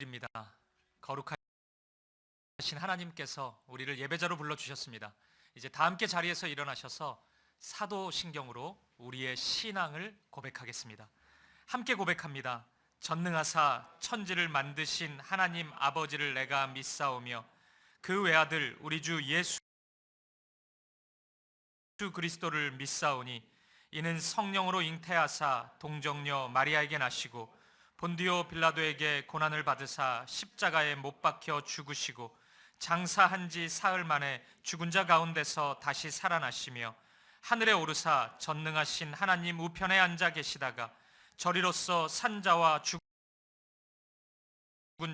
입니다. 거룩하신 하나님께서 우리를 예배자로 불러주셨습니다. 이제 다 함께 자리에서 일어나셔서 사도신경으로 우리의 신앙을 고백하겠습니다. 함께 고백합니다. 전능하사 천지를 만드신 하나님 아버지를 내가 믿사오며 그 외아들 우리 주 예수 그리스도를 믿사오니 이는 성령으로 잉태하사 동정녀 마리아에게 나시고 본디오 빌라도에게 고난을 받으사 십자가에 못 박혀 죽으시고 장사한 지 사흘 만에 죽은 자 가운데서 다시 살아나시며 하늘에 오르사 전능하신 하나님 우편에 앉아 계시다가 저리로서 산자와 죽은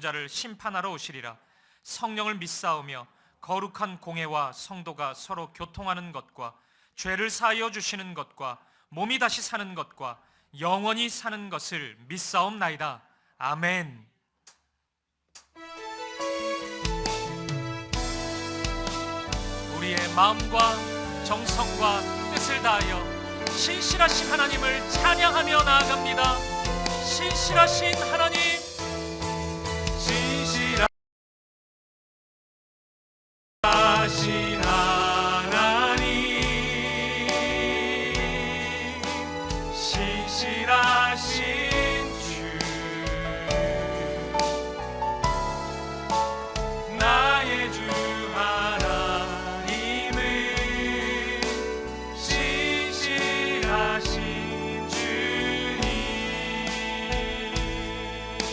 자를 심판하러 오시리라. 성령을 믿사오며 거룩한 공회와 성도가 서로 교통하는 것과 죄를 사하여 주시는 것과 몸이 다시 사는 것과 영원히 사는 것을 믿사옵나이다. 아멘. 우리의 마음과 정성과 뜻을 다하여 신실하신 하나님을 찬양하며 나아갑니다. 신실하신 하나님, 신실하신 하나님, 신실하신 주, 나의 주 하나님은 신실하신 주님.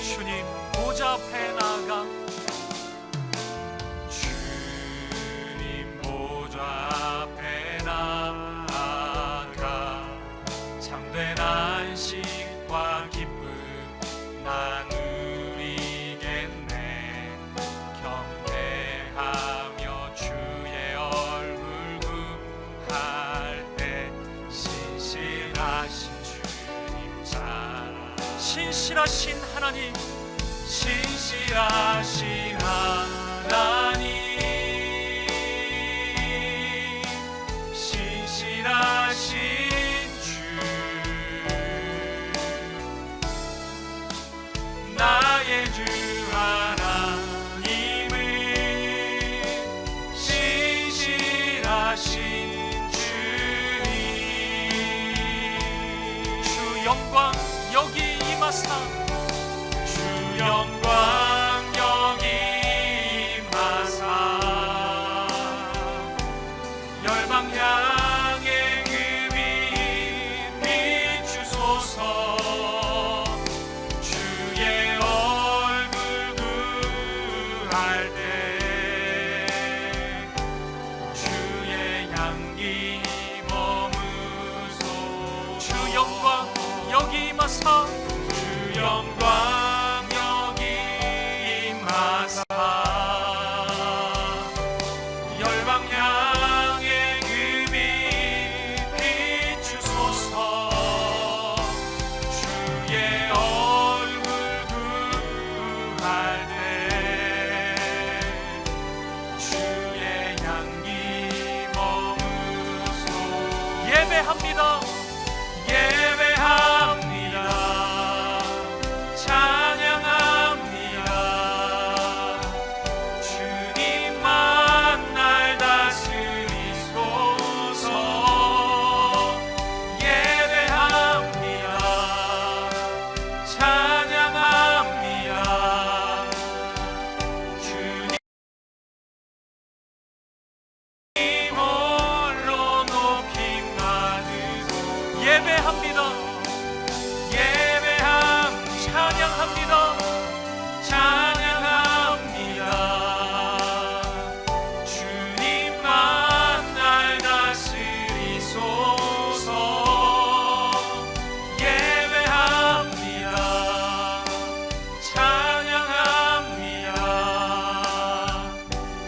주님 보좌 앞에 나아가 주님 보좌 앞에 나아가 참된 안식과 기쁨 난 누리겠네. 경배하며 주의 얼굴 구할 때 신실하신 주님 잘 신실하신 하나님, 신실하신 하나님, 신실하신 나의 주 하나님은 신실하신 주님. 주 영광 여기 임하사, 주 영광 여기 임하사 열방 향해 그 빛 비추소서. 여기 임하사, 주 영광 여기 임하사 열방 향해 그 빛 비추소서. 주의 얼굴 구할 때 주의 향기 머무소. 예배합니다. 예배합니다. 찬양합니다. 주님만 날 다스리소서. 예배합니다. 찬양합니다. 주님 홀로 높임 받으소. 예배합니다. 찬양합니다. 찬양합니다. 주님만 날 다스리소서. 예배합니다. 찬양합니다.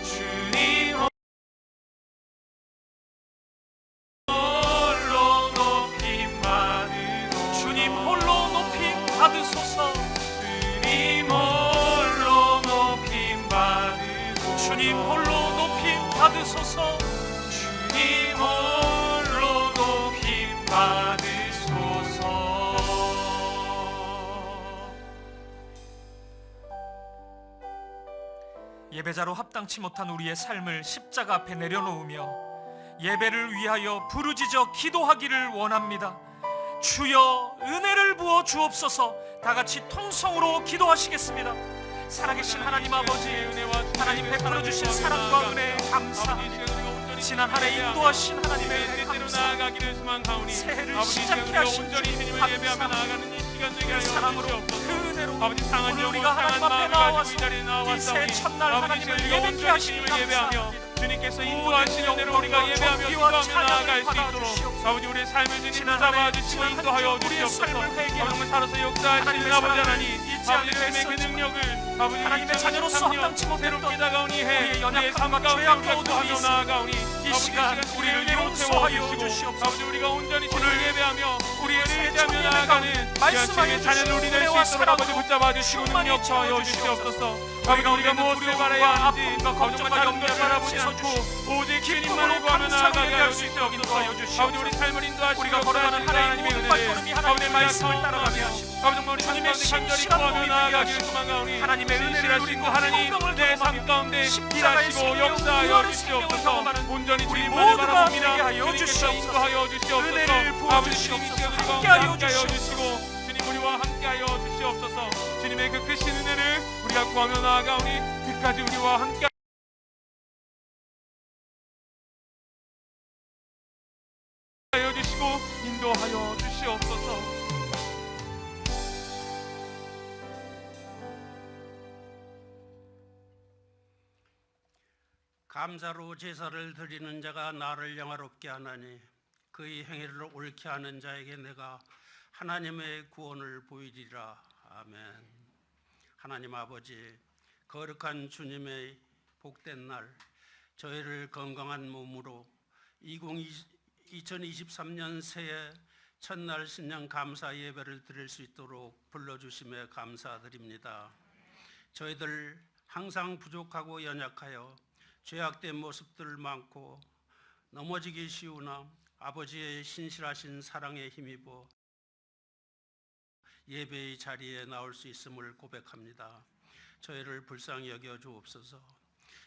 주님 받으소서. 주님 홀로 높임 받으소서. 주님 홀로 높임 받으소서. 주님 홀로 높임 받으소서. 예배자로 합당치 못한 우리의 삶을 십자가 앞에 내려놓으며 예배를 위하여 부르짖어 기도하기를 원합니다. 주여 은혜를 부어 주옵소서. 다같이 통성으로 기도하시겠습니다. 살아계신 하나님 아버지, 하나님 베풀어 주신 사랑과 은혜에 감사합니다. 지난 한 해 인도하신 하나님의 은혜에 감사합니다. 새해를 시작케 하신 주님 감사합니다. 그 사랑으로 그 은혜로 오늘 우리가 하나님 앞에 나와서 이 새해 첫날 하나님을 예배케 하시니 감사합니다. 주님께서 인도하시는 은혜로 우리가 예배하며 기도하며 나아갈 수 있도록 아버지 우리의 삶을 주님 잡아 주시고 인도하여 주시옵소서. 정말 살아서 역사하시는 아버지 하나님, 아버지 주님의 그 능력을 아버지 하나님의 자녀로서 합당치 못했던 다가오니 해 연약함과 삶 가운데 죄악과 우리가 어둠이 나아가오니 이 시간 우리를 용서하여 주시옵소서. 아버지 우리가 온전히 주를 예배하며 우리의 예배하며 나아가는 말씀하여 자녀를 우리 될 수 있도록 아버지 붙잡아 주시고 능력 더하여 주시옵소서. 아버지 우리가 무엇을 바라야 하는지 걱정과 염려를 바라보지 않고 오직 주님만을 구하며 나아가게 하여 주시옵소서. 아버지 우리 삶을 인도하시고 우리가 걸어가는 하나님의 은혜를 발걸음이 하나님의 말씀을 따라가게 하시고 아버지 우리 주님의 신실한 구하며 나아가기를 소망하오니 하나님의 은혜를 누리고 하나님 내 삶 가운데 일하시고 역사하여 주시옵소서. 온전히 우리 주님만을 모두가 바라봅니다. 되게 하여 주님께서 주시옵소서. 인도하여 주시옵소서. 은혜를 부어 아버지 주시옵소서. 주님께서 함께하여 함께하여 주시옵소서. 주시고 주님 우리와 함께하여 주시옵소서. 주님의 그 크신 은혜를 우리가 구하며 나아가오니 끝까지 우리와 함께 하여 주시고 인도하여 주시옵소서. 감사로 제사를 드리는 자가 나를 영화롭게 하나니 그의 행위를 옳게 하는 자에게 내가 하나님의 구원을 보이리라. 아멘. 하나님 아버지, 거룩한 주님의 복된 날, 저희를 건강한 몸으로 2023년 새해 첫날 신년 감사 예배를 드릴 수 있도록 불러주심에 감사드립니다. 저희들 항상 부족하고 연약하여 죄악된 모습들 많고 넘어지기 쉬우나 아버지의 신실하신 사랑에 힘입어 예배의 자리에 나올 수 있음을 고백합니다. 저희를 불쌍히 여겨 주옵소서.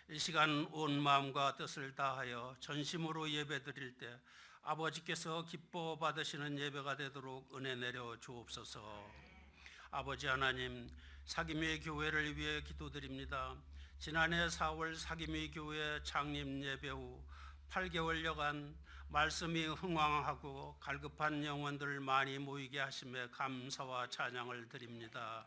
이 시간 온 마음과 뜻을 다하여 전심으로 예배 드릴 때 아버지께서 기뻐 받으시는 예배가 되도록 은혜 내려 주옵소서. 아버지 하나님, 사김의 교회를 위해 기도드립니다. 지난해 4월 사김의 교회 창립 예배 후 8개월여간 말씀이 흥왕하고 갈급한 영혼들 많이 모이게 하심에 감사와 찬양을 드립니다.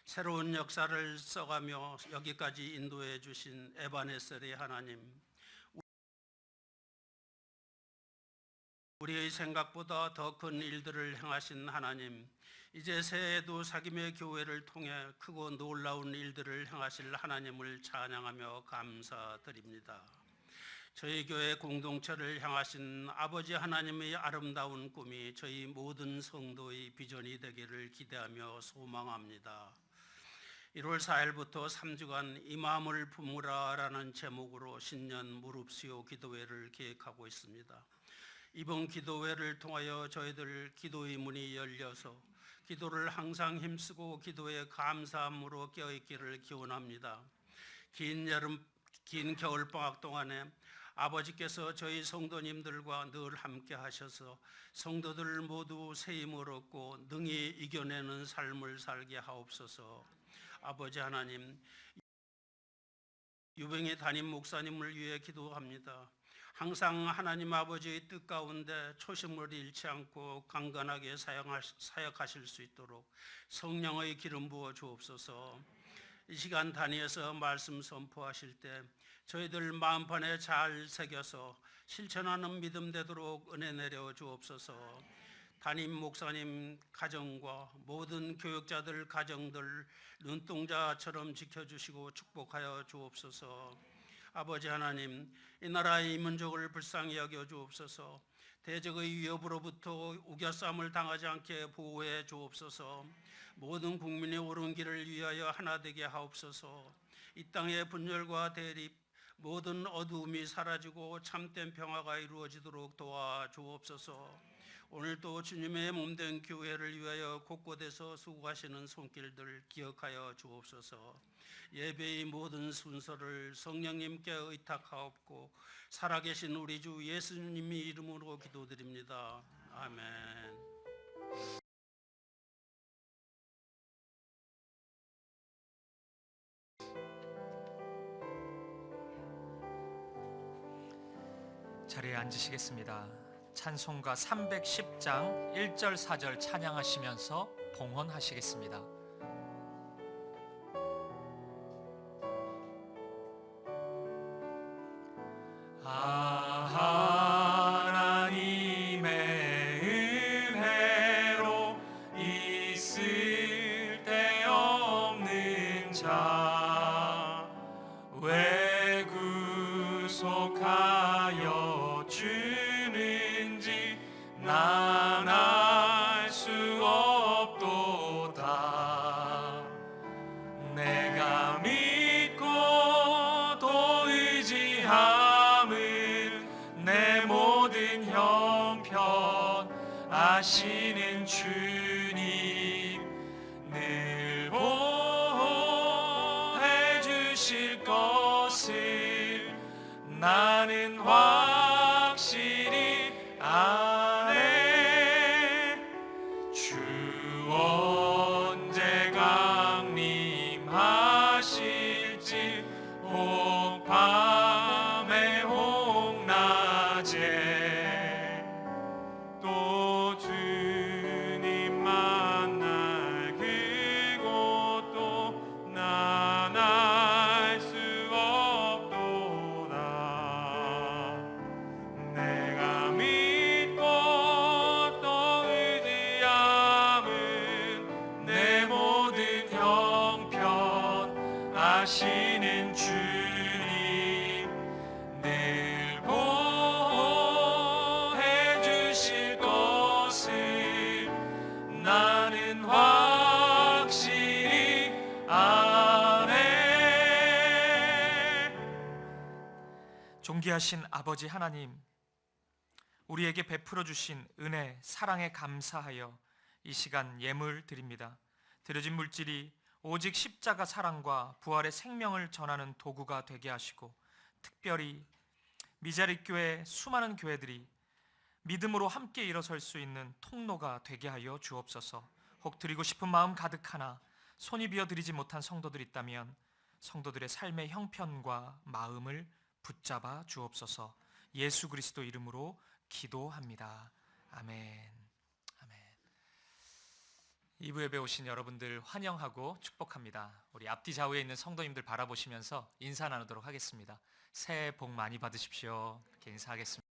새로운 역사를 써가며 여기까지 인도해 주신 에바네셀의 하나님, 우리의 생각보다 더 큰 일들을 행하신 하나님, 이제 새해에도 사김의 교회를 통해 크고 놀라운 일들을 행하실 하나님을 찬양하며 감사드립니다. 저희 교회 공동체를 향하신 아버지 하나님의 아름다운 꿈이 저희 모든 성도의 비전이 되기를 기대하며 소망합니다. 1월 4일부터 3주간 이 마음을 품으라 라는 제목으로 신년 무릎수요 기도회를 계획하고 있습니다. 이번 기도회를 통하여 저희들 기도의 문이 열려서 기도를 항상 힘쓰고 기도에 감사함으로 깨어있기를 기원합니다. 긴 겨울방학 동안에 아버지께서 저희 성도님들과 늘 함께 하셔서 성도들 모두 새 힘을 얻고 능히 이겨내는 삶을 살게 하옵소서. 아버지 하나님, 유병희 담임 목사님을 위해 기도합니다. 항상 하나님 아버지의 뜻 가운데 초심을 잃지 않고 강건하게 사역하실 수 있도록 성령의 기름 부어 주옵소서. 이 시간 단위에서 말씀 선포하실 때 저희들 마음판에 잘 새겨서 실천하는 믿음 되도록 은혜 내려 주옵소서. 담임 목사님 가정과 모든 교육자들 가정들 눈동자처럼 지켜주시고 축복하여 주옵소서. 아버지 하나님, 이 나라의 민족을 불쌍히 여겨 주옵소서. 대적의 위협으로부터 우겨싸움을 당하지 않게 보호해 주옵소서. 모든 국민의 옳은 길을 위하여 하나 되게 하옵소서. 이 땅의 분열과 대립, 모든 어두움이 사라지고 참된 평화가 이루어지도록 도와 주옵소서. 오늘도 주님의 몸된 교회를 위하여 곳곳에서 수고하시는 손길들 기억하여 주옵소서. 예배의 모든 순서를 성령님께 의탁하옵고 살아계신 우리 주 예수님의 이름으로 기도드립니다. 아멘. 자리에 앉으시겠습니다. 찬송가 310장 1절 4절 찬양하시면서 봉헌하시겠습니다. 하나님의 은혜로 있을 데 없는 자 왜 구속하여 주는지 난 알 수 없도다. 내가 믿고 또 의지함은 내 모든 형편 아시는 주님 늘 보호해 주실 것을 나는 확실히 아네. 주 언제 강림하실지 혹 밤에 혹 낮에 또 주님 만날 그곳도 난 알 수 없도다. 내가 믿고 또 의지함은 내 모든 형편 아시는 주님 늘 보호해 주실 것을 나는 확실히 아네. 존귀하신 아버지 하나님, 우리에게 베풀어 주신 은혜, 사랑에 감사하여 이 시간 예물 드립니다. 드려진 물질이 오직 십자가 사랑과 부활의 생명을 전하는 도구가 되게 하시고, 특별히 미자립교회 수많은 교회들이 믿음으로 함께 일어설 수 있는 통로가 되게 하여 주옵소서. 혹 드리고 싶은 마음 가득하나 손이 비어 드리지 못한 성도들 있다면 성도들의 삶의 형편과 마음을 붙잡아 주옵소서. 예수 그리스도 이름으로 기도합니다. 아멘. 아멘. 2부 예배 오신 여러분들 환영하고 축복합니다. 우리 앞뒤 좌우에 있는 성도님들 바라보시면서 인사 나누도록 하겠습니다. 새해 복 많이 받으십시오. 이렇게 인사하겠습니다.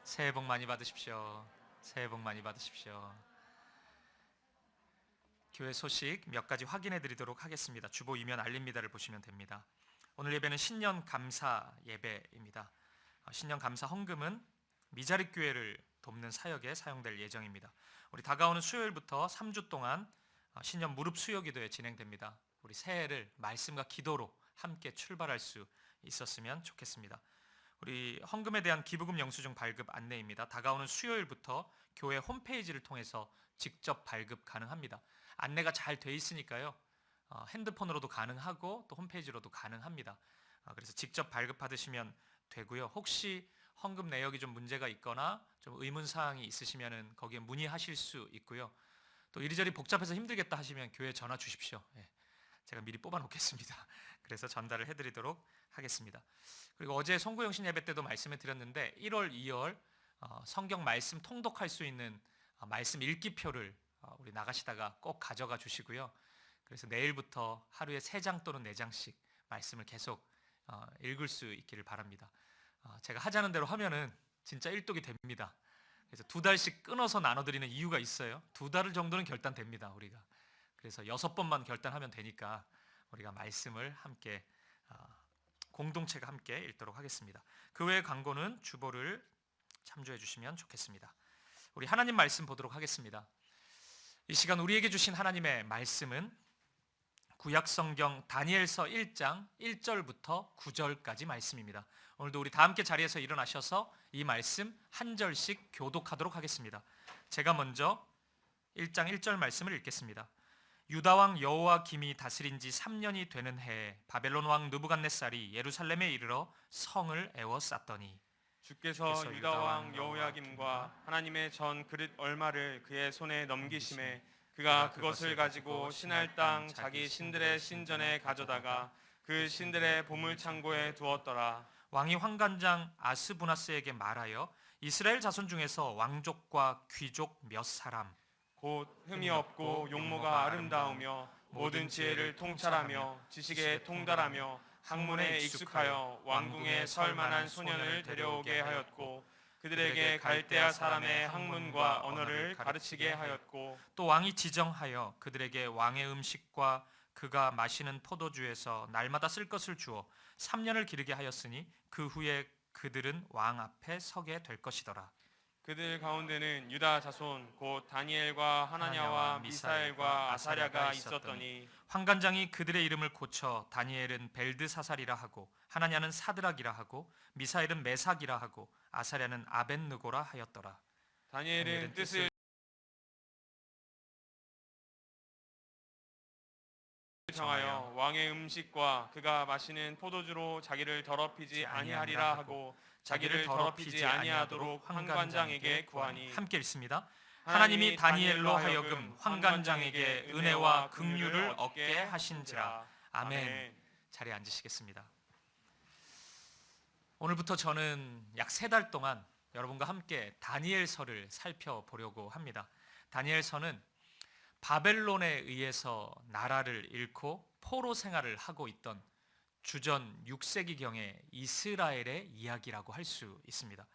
새해 복 많이 받으십시오. 새해 복 많이 받으십시오. 교회 소식 몇 가지 확인해 드리도록 하겠습니다. 주보 이면 알립니다를 보시면 됩니다. 오늘 예배는 신년 감사 예배입니다. 신년 감사 헌금은 미자립교회를 돕는 사역에 사용될 예정입니다. 우리 다가오는 수요일부터 3주 동안 신년 무릎 수요 기도에 진행됩니다. 우리 새해를 말씀과 기도로 함께 출발할 수 있었으면 좋겠습니다. 우리 헌금에 대한 기부금 영수증 발급 안내입니다. 다가오는 수요일부터 교회 홈페이지를 통해서 직접 발급 가능합니다. 안내가 잘 돼 있으니까요. 핸드폰으로도 가능하고 또 홈페이지로도 가능합니다. 그래서 직접 발급 받으시면 되고요. 혹시 헌금 내역이 좀 문제가 있거나 좀 의문사항이 있으시면 거기에 문의하실 수 있고요. 또 이리저리 복잡해서 힘들겠다 하시면 교회에 전화 주십시오. 제가 미리 뽑아 놓겠습니다. 그래서 전달을 해드리도록 하겠습니다. 그리고 어제 송구영신 예배 때도 말씀을 드렸는데 1월, 2월 성경 말씀 통독할 수 있는 말씀 읽기표를 우리 나가시다가 꼭 가져가 주시고요. 그래서 내일부터 하루에 3장 또는 4장씩 말씀을 계속 읽을 수 있기를 바랍니다. 제가 하자는 대로 하면은 진짜 일독이 됩니다. 그래서 2달씩 끊어서 나눠드리는 이유가 있어요. 2달 정도는 결단됩니다, 우리가. 그래서 6번만 결단하면 되니까 우리가 말씀을 함께 공동체가 함께 읽도록 하겠습니다. 그 외의 광고는 주보를 참조해 주시면 좋겠습니다. 우리 하나님 말씀 보도록 하겠습니다. 이 시간 우리에게 주신 하나님의 말씀은 구약성경 다니엘서 1장 1절부터 9절까지 말씀입니다. 오늘도 우리 다 함께 자리에서 일어나셔서 이 말씀 한 절씩 교독하도록 하겠습니다. 제가 먼저 1장 1절 말씀을 읽겠습니다. 유다 왕 여호와김이 다스린 지 3년이 되는 해에 바벨론 왕 느부갓네살이 예루살렘에 이르러 성을 에워쌌더니 주께서 유다 왕 여호야김과 하나님의 전 그릇 얼마를 그의 손에 넘기심에 그가 그것을 가지고 신할 땅 자기 신들의 신전에 가져다가 그 신들의 보물 창고에 두었더라. 왕이 환관장 아스부나스에게 말하여 이스라엘 자손 중에서 왕족과 귀족 몇 사람 곧 흠이 없고 용모가 아름다우며 모든 지혜를 통찰하며 지식에 통달하며 학문에 익숙하여 왕궁에 설 만한 소년을 데려오게 하였고 그들에게 갈대아 사람의 학문과 언어를 가르치게 하였고 또 왕이 지정하여 그들에게 왕의 음식과 그가 마시는 포도주에서 날마다 쓸 것을 주어 3년을 기르게 하였으니 그 후에 그들은 왕 앞에 서게 될 것이더라. 그들 가운데는 유다 자손 곧 다니엘과 하나냐와 미사엘과 아사랴가 있었더니 환관장이 그들의 이름을 고쳐 다니엘은 벨드사살이라 하고 하나냐는 사드락이라 하고 미사엘은 메삭이라 하고 아사랴는 아벳느고라 하였더라. 다니엘은 뜻을 정하여 왕의 음식과 그가 마시는 포도주로 자기를 더럽히지 아니하리라 하고 자기를 더럽히지 아니하도록 환관장에게 구하니 함께 읽습니다. 하나님이 다니엘로 하여금 환관장에게 은혜와 긍휼을 얻게 하신지라. 아멘. 자리에 앉으시겠습니다. 오늘부터 저는 약 3달 동안 여러분과 함께 다니엘서를 살펴보려고 합니다. 다니엘서는 바벨론에 의해서 나라를 잃고 포로 생활을 하고 있던 주전 6세기경의 이스라엘의 이야기라고 할 수 있습니다.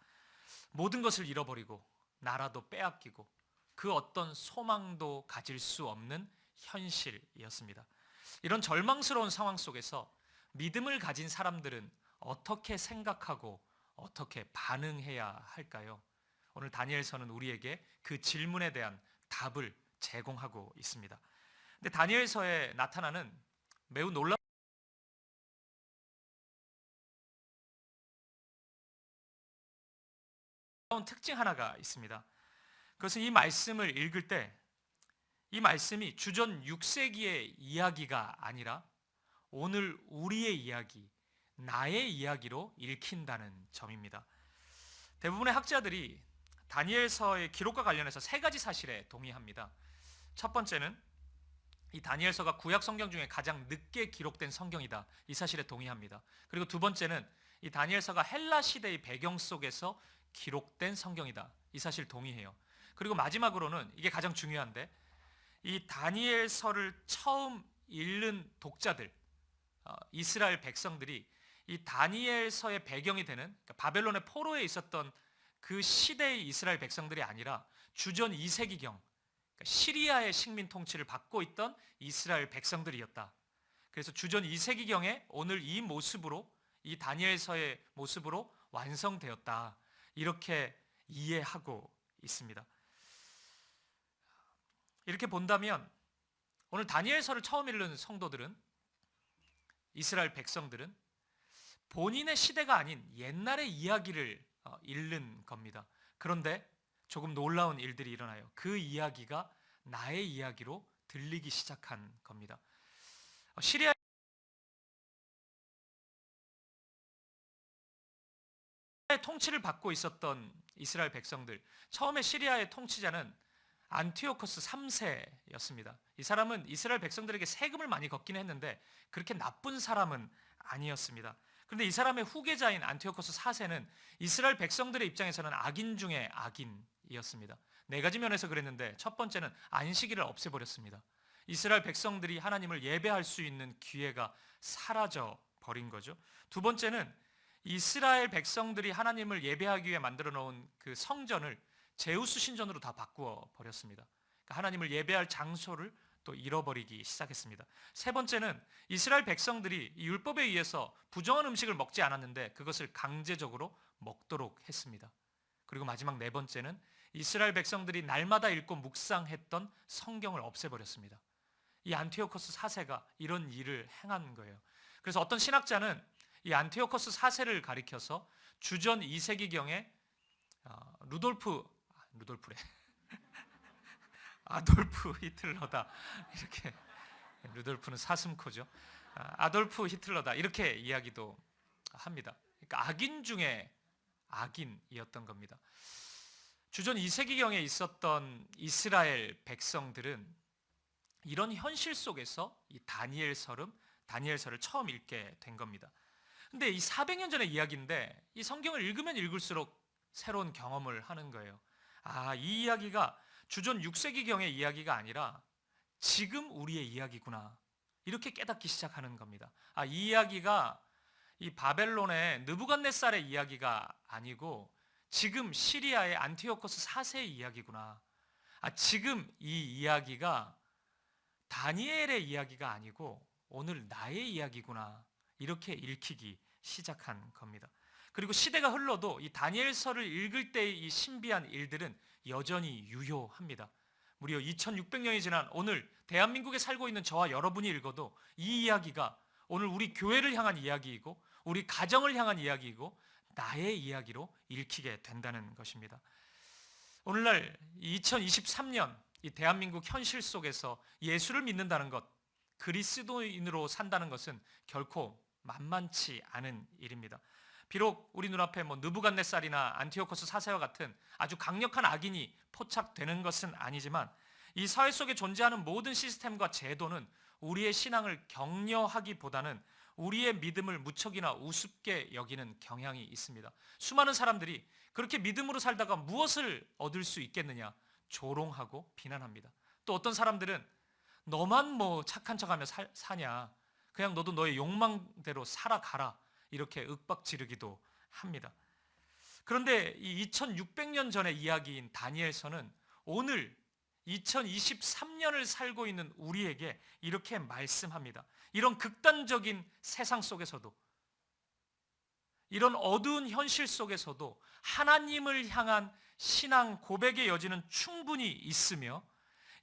모든 것을 잃어버리고 나라도 빼앗기고 그 어떤 소망도 가질 수 없는 현실이었습니다. 이런 절망스러운 상황 속에서 믿음을 가진 사람들은 어떻게 생각하고 어떻게 반응해야 할까요? 오늘 다니엘서는 우리에게 그 질문에 대한 답을 제공하고 있습니다. 근데 다니엘서에 나타나는 매우 놀라운 특징 하나가 있습니다. 그것은 이 말씀을 읽을 때 이 말씀이 주전 6세기의 이야기가 아니라 오늘 우리의 이야기, 나의 이야기로 읽힌다는 점입니다. 대부분의 학자들이 다니엘서의 기록과 관련해서 3가지 사실에 동의합니다. 첫 번째는 이 다니엘서가 구약 성경 중에 가장 늦게 기록된 성경이다. 이 사실에 동의합니다. 그리고 두 번째는 이 다니엘서가 헬라 시대의 배경 속에서 기록된 성경이다. 이 사실 동의해요. 그리고 마지막으로는 이게 가장 중요한데 이 다니엘서를 처음 읽는 독자들, 이스라엘 백성들이 이 다니엘서의 배경이 되는 그러니까 바벨론의 포로에 있었던 그 시대의 이스라엘 백성들이 아니라 주전 2세기경 그러니까 시리아의 식민 통치를 받고 있던 이스라엘 백성들이었다. 그래서 주전 2세기경에 오늘 이 모습으로 이 다니엘서의 모습으로 완성되었다. 이렇게 이해하고 있습니다. 이렇게 본다면 오늘 다니엘서를 처음 읽는 성도들은 이스라엘 백성들은 본인의 시대가 아닌 옛날의 이야기를 읽는 겁니다. 그런데 조금 놀라운 일들이 일어나요. 그 이야기가 나의 이야기로 들리기 시작한 겁니다. 시리아의 통치를 받고 있었던 이스라엘 백성들, 처음에 시리아의 통치자는 안티오코스 3세였습니다. 이 사람은 이스라엘 백성들에게 세금을 많이 걷긴 했는데 그렇게 나쁜 사람은 아니었습니다. 그런데 이 사람의 후계자인 안티오코스 4세는 이스라엘 백성들의 입장에서는 악인 중에 악인이었습니다. 4가지 면에서 그랬는데 첫 번째는 안식일을 없애버렸습니다. 이스라엘 백성들이 하나님을 예배할 수 있는 기회가 사라져 버린 거죠. 두 번째는 이스라엘 백성들이 하나님을 예배하기 위해 만들어 놓은 그 성전을 제우스 신전으로 다 바꾸어 버렸습니다. 그러니까 하나님을 예배할 장소를 또 잃어버리기 시작했습니다. 세 번째는 이스라엘 백성들이 이 율법에 의해서 부정한 음식을 먹지 않았는데 그것을 강제적으로 먹도록 했습니다. 그리고 마지막 4번째는 이스라엘 백성들이 날마다 읽고 묵상했던 성경을 없애버렸습니다. 이 안티오코스 4세가 이런 일을 행한 거예요. 그래서 어떤 신학자는 이 안티오코스 4세를 가리켜서 주전 2세기경에 아돌프 히틀러다, 이렇게, 루돌프는 사슴코죠. 아돌프 히틀러다, 이렇게 이야기도 합니다. 그러니까 악인 중에 악인이었던 겁니다. 주전 2세기경에 있었던 이스라엘 백성들은 이런 현실 속에서 이 다니엘서를 처음 읽게 된 겁니다. 근데 이 400년 전의 이야기인데 이 성경을 읽으면 읽을수록 새로운 경험을 하는 거예요. 이 이야기가 주전 6세기경의 이야기가 아니라 지금 우리의 이야기구나, 이렇게 깨닫기 시작하는 겁니다. 이 이야기가 이 바벨론의 느부갓네살의 이야기가 아니고 지금 시리아의 안티오코스 4세의 이야기구나. 지금 이 이야기가 다니엘의 이야기가 아니고 오늘 나의 이야기구나, 이렇게 읽히기 시작한 겁니다. 그리고 시대가 흘러도 이 다니엘서를 읽을 때의 이 신비한 일들은 여전히 유효합니다. 무려 2600년이 지난 오늘 대한민국에 살고 있는 저와 여러분이 읽어도 이 이야기가 오늘 우리 교회를 향한 이야기이고 우리 가정을 향한 이야기이고 나의 이야기로 읽히게 된다는 것입니다. 오늘날 2023년 이 대한민국 현실 속에서 예수를 믿는다는 것, 그리스도인으로 산다는 것은 결코 만만치 않은 일입니다. 비록 우리 눈앞에 느부갓네살이나 안티오코스 4세와 같은 아주 강력한 악인이 포착되는 것은 아니지만 이 사회 속에 존재하는 모든 시스템과 제도는 우리의 신앙을 격려하기보다는 우리의 믿음을 무척이나 우습게 여기는 경향이 있습니다. 수많은 사람들이 그렇게 믿음으로 살다가 무엇을 얻을 수 있겠느냐 조롱하고 비난합니다. 또 어떤 사람들은 너만 착한 척하며 사냐, 그냥 너도 너의 욕망대로 살아가라, 이렇게 윽박 지르기도 합니다. 그런데 이 2600년 전의 이야기인 다니엘서는 오늘 2023년을 살고 있는 우리에게 이렇게 말씀합니다. 이런 극단적인 세상 속에서도, 이런 어두운 현실 속에서도 하나님을 향한 신앙 고백의 여지는 충분히 있으며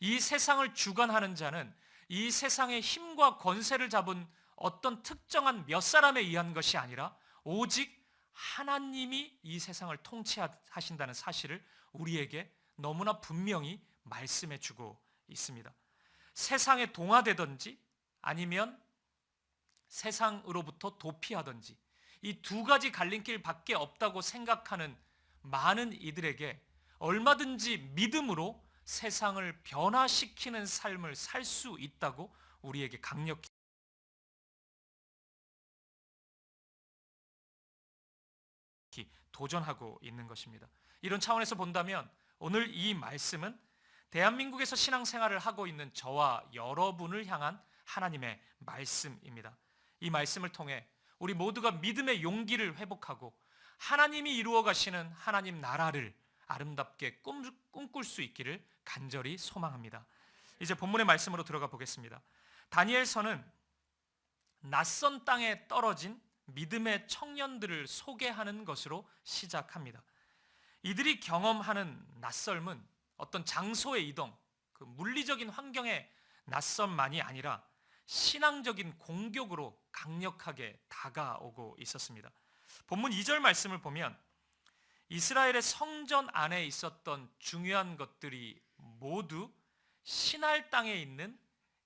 이 세상을 주관하는 자는 이 세상의 힘과 권세를 잡은 어떤 특정한 몇 사람에 의한 것이 아니라 오직 하나님이 이 세상을 통치하신다는 사실을 우리에게 너무나 분명히 말씀해 주고 있습니다. 세상에 동화되든지 아니면 세상으로부터 도피하든지 이 두 가지 갈림길밖에 없다고 생각하는 많은 이들에게 얼마든지 믿음으로 세상을 변화시키는 삶을 살 수 있다고 우리에게 강력히 도전하고 있는 것입니다. 이런 차원에서 본다면 오늘 이 말씀은 대한민국에서 신앙생활을 하고 있는 저와 여러분을 향한 하나님의 말씀입니다. 이 말씀을 통해 우리 모두가 믿음의 용기를 회복하고 하나님이 이루어 가시는 하나님 나라를 아름답게 꿈꿀 수 있기를 간절히 소망합니다. 이제 본문의 말씀으로 들어가 보겠습니다. 다니엘서는 낯선 땅에 떨어진 믿음의 청년들을 소개하는 것으로 시작합니다. 이들이 경험하는 낯설은 어떤 장소의 이동, 그 물리적인 환경의 낯선만이 아니라 신앙적인 공격으로 강력하게 다가오고 있었습니다. 본문 2절 말씀을 보면 이스라엘의 성전 안에 있었던 중요한 것들이 모두 신할 땅에 있는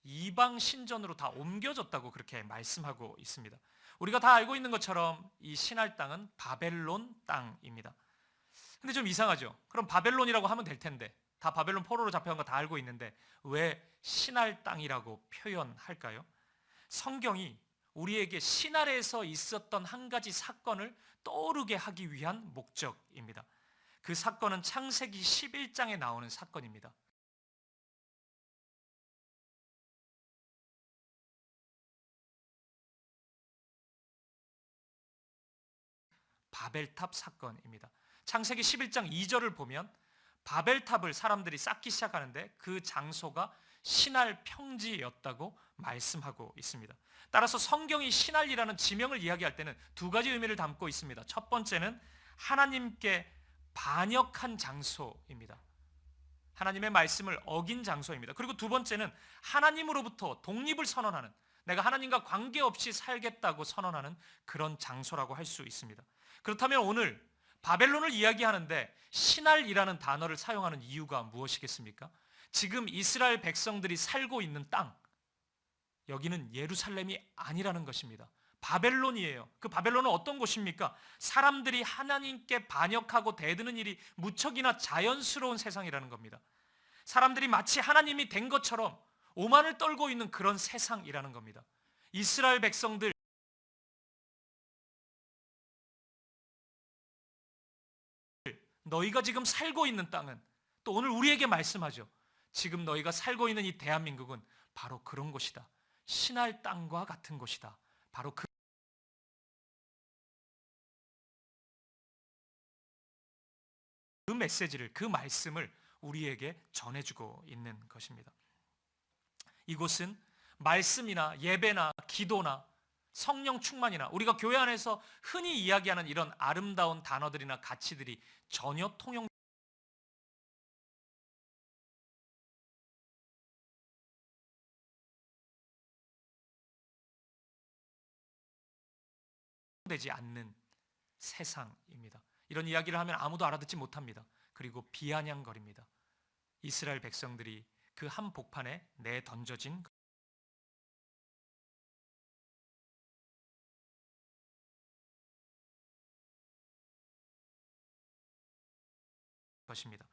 이방 신전으로 다 옮겨졌다고 그렇게 말씀하고 있습니다. 우리가 다 알고 있는 것처럼 이 신할 땅은 바벨론 땅입니다. 근데 좀 이상하죠? 그럼 바벨론이라고 하면 될 텐데, 다 바벨론 포로로 잡혀간 거 다 알고 있는데 왜 신할 땅이라고 표현할까요? 성경이 우리에게 신할에서 있었던 한 가지 사건을 떠오르게 하기 위한 목적입니다. 그 사건은 창세기 11장에 나오는 사건입니다. 바벨탑 사건입니다. 창세기 11장 2절을 보면 바벨탑을 사람들이 쌓기 시작하는데 그 장소가 신할 평지였다고 말씀하고 있습니다. 따라서 성경이 신할이라는 지명을 이야기할 때는 두 가지 의미를 담고 있습니다. 첫 번째는 하나님께 반역한 장소입니다. 하나님의 말씀을 어긴 장소입니다. 그리고 두 번째는 하나님으로부터 독립을 선언하는, 내가 하나님과 관계없이 살겠다고 선언하는 그런 장소라고 할 수 있습니다. 그렇다면 오늘 바벨론을 이야기하는데 신할이라는 단어를 사용하는 이유가 무엇이겠습니까? 지금 이스라엘 백성들이 살고 있는 땅, 여기는 예루살렘이 아니라는 것입니다. 바벨론이에요. 그 바벨론은 어떤 곳입니까? 사람들이 하나님께 반역하고 대드는 일이 무척이나 자연스러운 세상이라는 겁니다. 사람들이 마치 하나님이 된 것처럼 오만을 떨고 있는 그런 세상이라는 겁니다. 이스라엘 백성들, 너희가 지금 살고 있는 땅은, 또 오늘 우리에게 말씀하죠. 지금 너희가 살고 있는 이 대한민국은 바로 그런 곳이다. 신할 땅과 같은 곳이다. 바로 그 메시지를, 그 말씀을 우리에게 전해주고 있는 것입니다. 이곳은 말씀이나 예배나 기도나 성령 충만이나 우리가 교회 안에서 흔히 이야기하는 이런 아름다운 단어들이나 가치들이 전혀 통용되지 않는 세상입니다. 이런 이야기를 하면 아무도 알아듣지 못합니다. 그리고 비아냥거립니다. 이스라엘 백성들이 그 한복판에 내던져진 것입니다.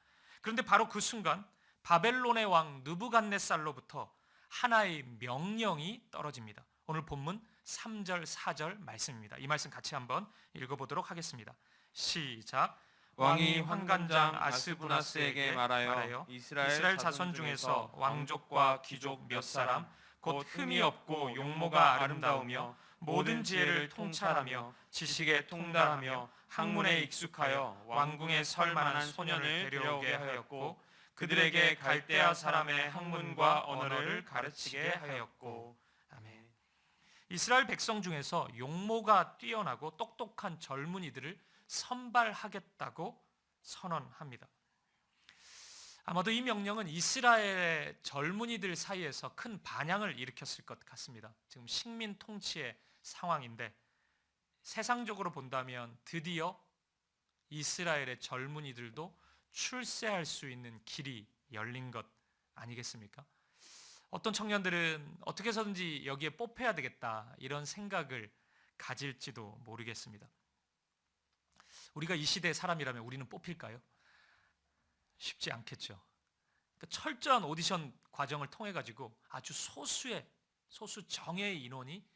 그런데 바로 그 순간 바벨론의 왕 느부갓네살로부터 하나의 명령이 떨어집니다. 오늘 본문 3절 4절 말씀입니다. 이 말씀 같이 한번 읽어보도록 하겠습니다. 시작. 왕이 환관장 아스부나스에게 말하여 이스라엘 자손 중에서 왕족과 귀족 몇 사람 곧 흠이 없고 용모가 아름다우며 모든 지혜를 통찰하며 지식에 통달하며 학문에 익숙하여 왕궁에 설 만한 소년을 데려오게 하였고 그들에게 갈대아 사람의 학문과 언어를 가르치게 하였고. 아멘. 이스라엘 백성 중에서 용모가 뛰어나고 똑똑한 젊은이들을 선발하겠다고 선언합니다. 아마도 이 명령은 이스라엘의 젊은이들 사이에서 큰 반향을 일으켰을 것 같습니다. 지금 식민 통치의 상황인데 세상적으로 본다면 드디어 이스라엘의 젊은이들도 출세할 수 있는 길이 열린 것 아니겠습니까? 어떤 청년들은 어떻게 해서든지 여기에 뽑혀야 되겠다 이런 생각을 가질지도 모르겠습니다. 우리가 이 시대의 사람이라면 우리는 뽑힐까요? 쉽지 않겠죠. 그러니까 철저한 오디션 과정을 통해 가지고 아주 소수 정예의 인원이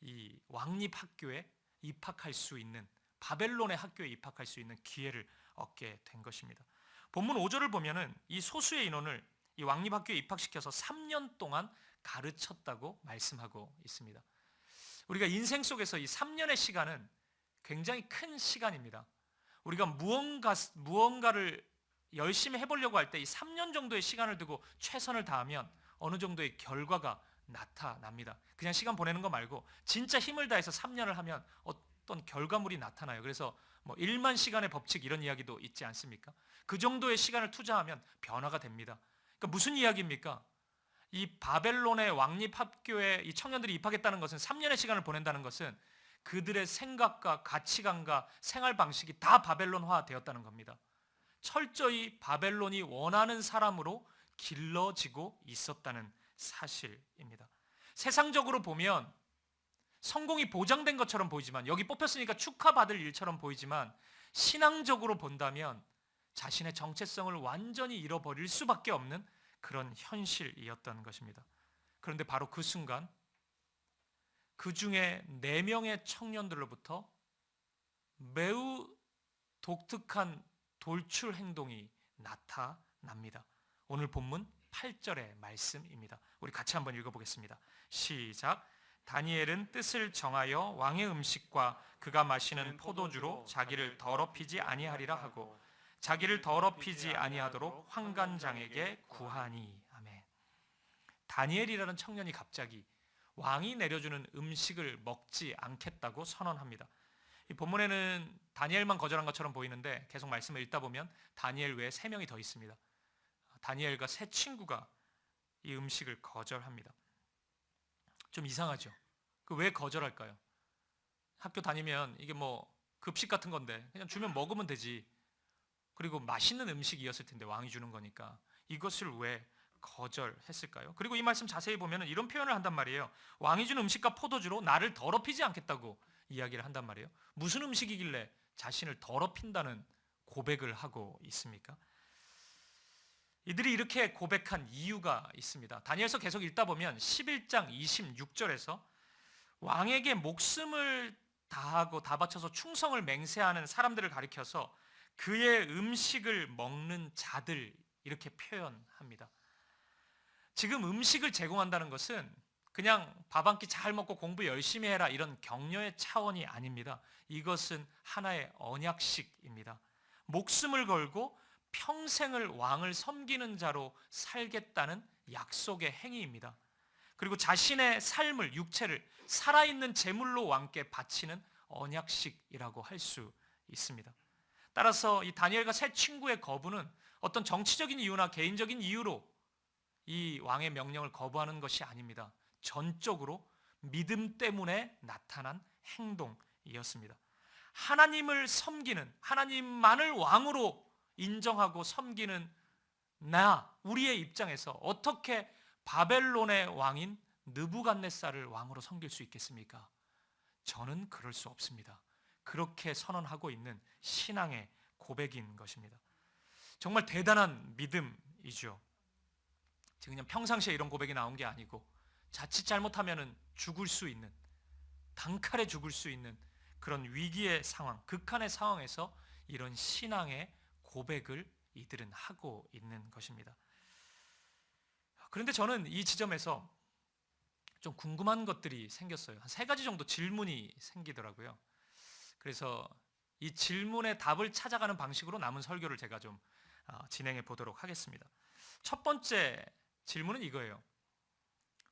이 왕립 학교에 입학할 수 있는, 바벨론의 학교에 입학할 수 있는 기회를 얻게 된 것입니다. 본문 5절을 보면은 이 소수의 인원을 이 왕립 학교에 입학시켜서 3년 동안 가르쳤다고 말씀하고 있습니다. 우리가 인생 속에서 이 3년의 시간은 굉장히 큰 시간입니다. 우리가 무언가를 열심히 해보려고 할 때 이 3년 정도의 시간을 두고 최선을 다하면 어느 정도의 결과가 나타납니다. 그냥 시간 보내는 거 말고 진짜 힘을 다해서 3년을 하면 어떤 결과물이 나타나요. 그래서 뭐 1만 시간의 법칙 이런 이야기도 있지 않습니까? 그 정도의 시간을 투자하면 변화가 됩니다. 그러니까 무슨 이야기입니까? 이 바벨론의 왕립 학교에 이 청년들이 입학했다는 것은 3년의 시간을 보낸다는 것은 그들의 생각과 가치관과 생활 방식이 다 바벨론화 되었다는 겁니다. 철저히 바벨론이 원하는 사람으로 길러지고 있었다는 사실입니다. 세상적으로 보면 성공이 보장된 것처럼 보이지만, 여기 뽑혔으니까 축하받을 일처럼 보이지만, 신앙적으로 본다면 자신의 정체성을 완전히 잃어버릴 수밖에 없는 그런 현실이었던 것입니다. 그런데 바로 그 순간 그 중에 4명의 청년들로부터 매우 독특한 돌출 행동이 나타납니다. 오늘 본문 8절의 말씀입니다. 우리 같이 한번 읽어보겠습니다. 시작. 다니엘은 뜻을 정하여 왕의 음식과 그가 마시는 포도주로 자기를 더럽히지 아니하리라 하고 자기를 더럽히지 아니하도록 환관장에게 구하니. 아멘. 다니엘이라는 청년이 갑자기 왕이 내려주는 음식을 먹지 않겠다고 선언합니다. 이 본문에는 다니엘만 거절한 것처럼 보이는데 계속 말씀을 읽다 보면 다니엘 외에 3명이 더 있습니다. 다니엘과 3 친구가 이 음식을 거절합니다. 좀 이상하죠. 그 왜 거절할까요? 학교 다니면 이게 뭐 급식 같은 건데 그냥 주면 먹으면 되지. 그리고 맛있는 음식이었을 텐데 왕이 주는 거니까 이것을 왜 거절했을까요? 그리고 이 말씀 자세히 보면 이런 표현을 한단 말이에요. 왕이 준 음식과 포도주로 나를 더럽히지 않겠다고 이야기를 한단 말이에요. 무슨 음식이길래 자신을 더럽힌다는 고백을 하고 있습니까? 이들이 이렇게 고백한 이유가 있습니다. 다니엘서 계속 읽다 보면 11장 26절에서 왕에게 목숨을 다하고 다 바쳐서 충성을 맹세하는 사람들을 가리켜서 그의 음식을 먹는 자들 이렇게 표현합니다. 지금 음식을 제공한다는 것은 그냥 밥 한 끼 잘 먹고 공부 열심히 해라 이런 격려의 차원이 아닙니다. 이것은 하나의 언약식입니다. 목숨을 걸고 평생을 왕을 섬기는 자로 살겠다는 약속의 행위입니다. 그리고 자신의 삶을, 육체를 살아있는 제물로 왕께 바치는 언약식이라고 할 수 있습니다. 따라서 이 다니엘과 세 친구의 거부는 어떤 정치적인 이유나 개인적인 이유로 이 왕의 명령을 거부하는 것이 아닙니다. 전적으로 믿음 때문에 나타난 행동이었습니다. 하나님을 섬기는, 하나님만을 왕으로 인정하고 섬기는 우리의 입장에서 어떻게 바벨론의 왕인 느부갓네살을 왕으로 섬길 수 있겠습니까? 저는 그럴 수 없습니다. 그렇게 선언하고 있는 신앙의 고백인 것입니다. 정말 대단한 믿음이죠. 지금 그냥 평상시에 이런 고백이 나온 게 아니고 자칫 잘못하면 죽을 수 있는, 단칼에 죽을 수 있는 그런 위기의 상황, 극한의 상황에서 이런 신앙의 고백을 이들은 하고 있는 것입니다. 그런데 저는 이 지점에서 좀 궁금한 것들이 생겼어요. 한 3가지 정도 질문이 생기더라고요. 그래서 이 질문의 답을 찾아가는 방식으로 남은 설교를 제가 좀 진행해 보도록 하겠습니다. 첫 번째 질문은 이거예요.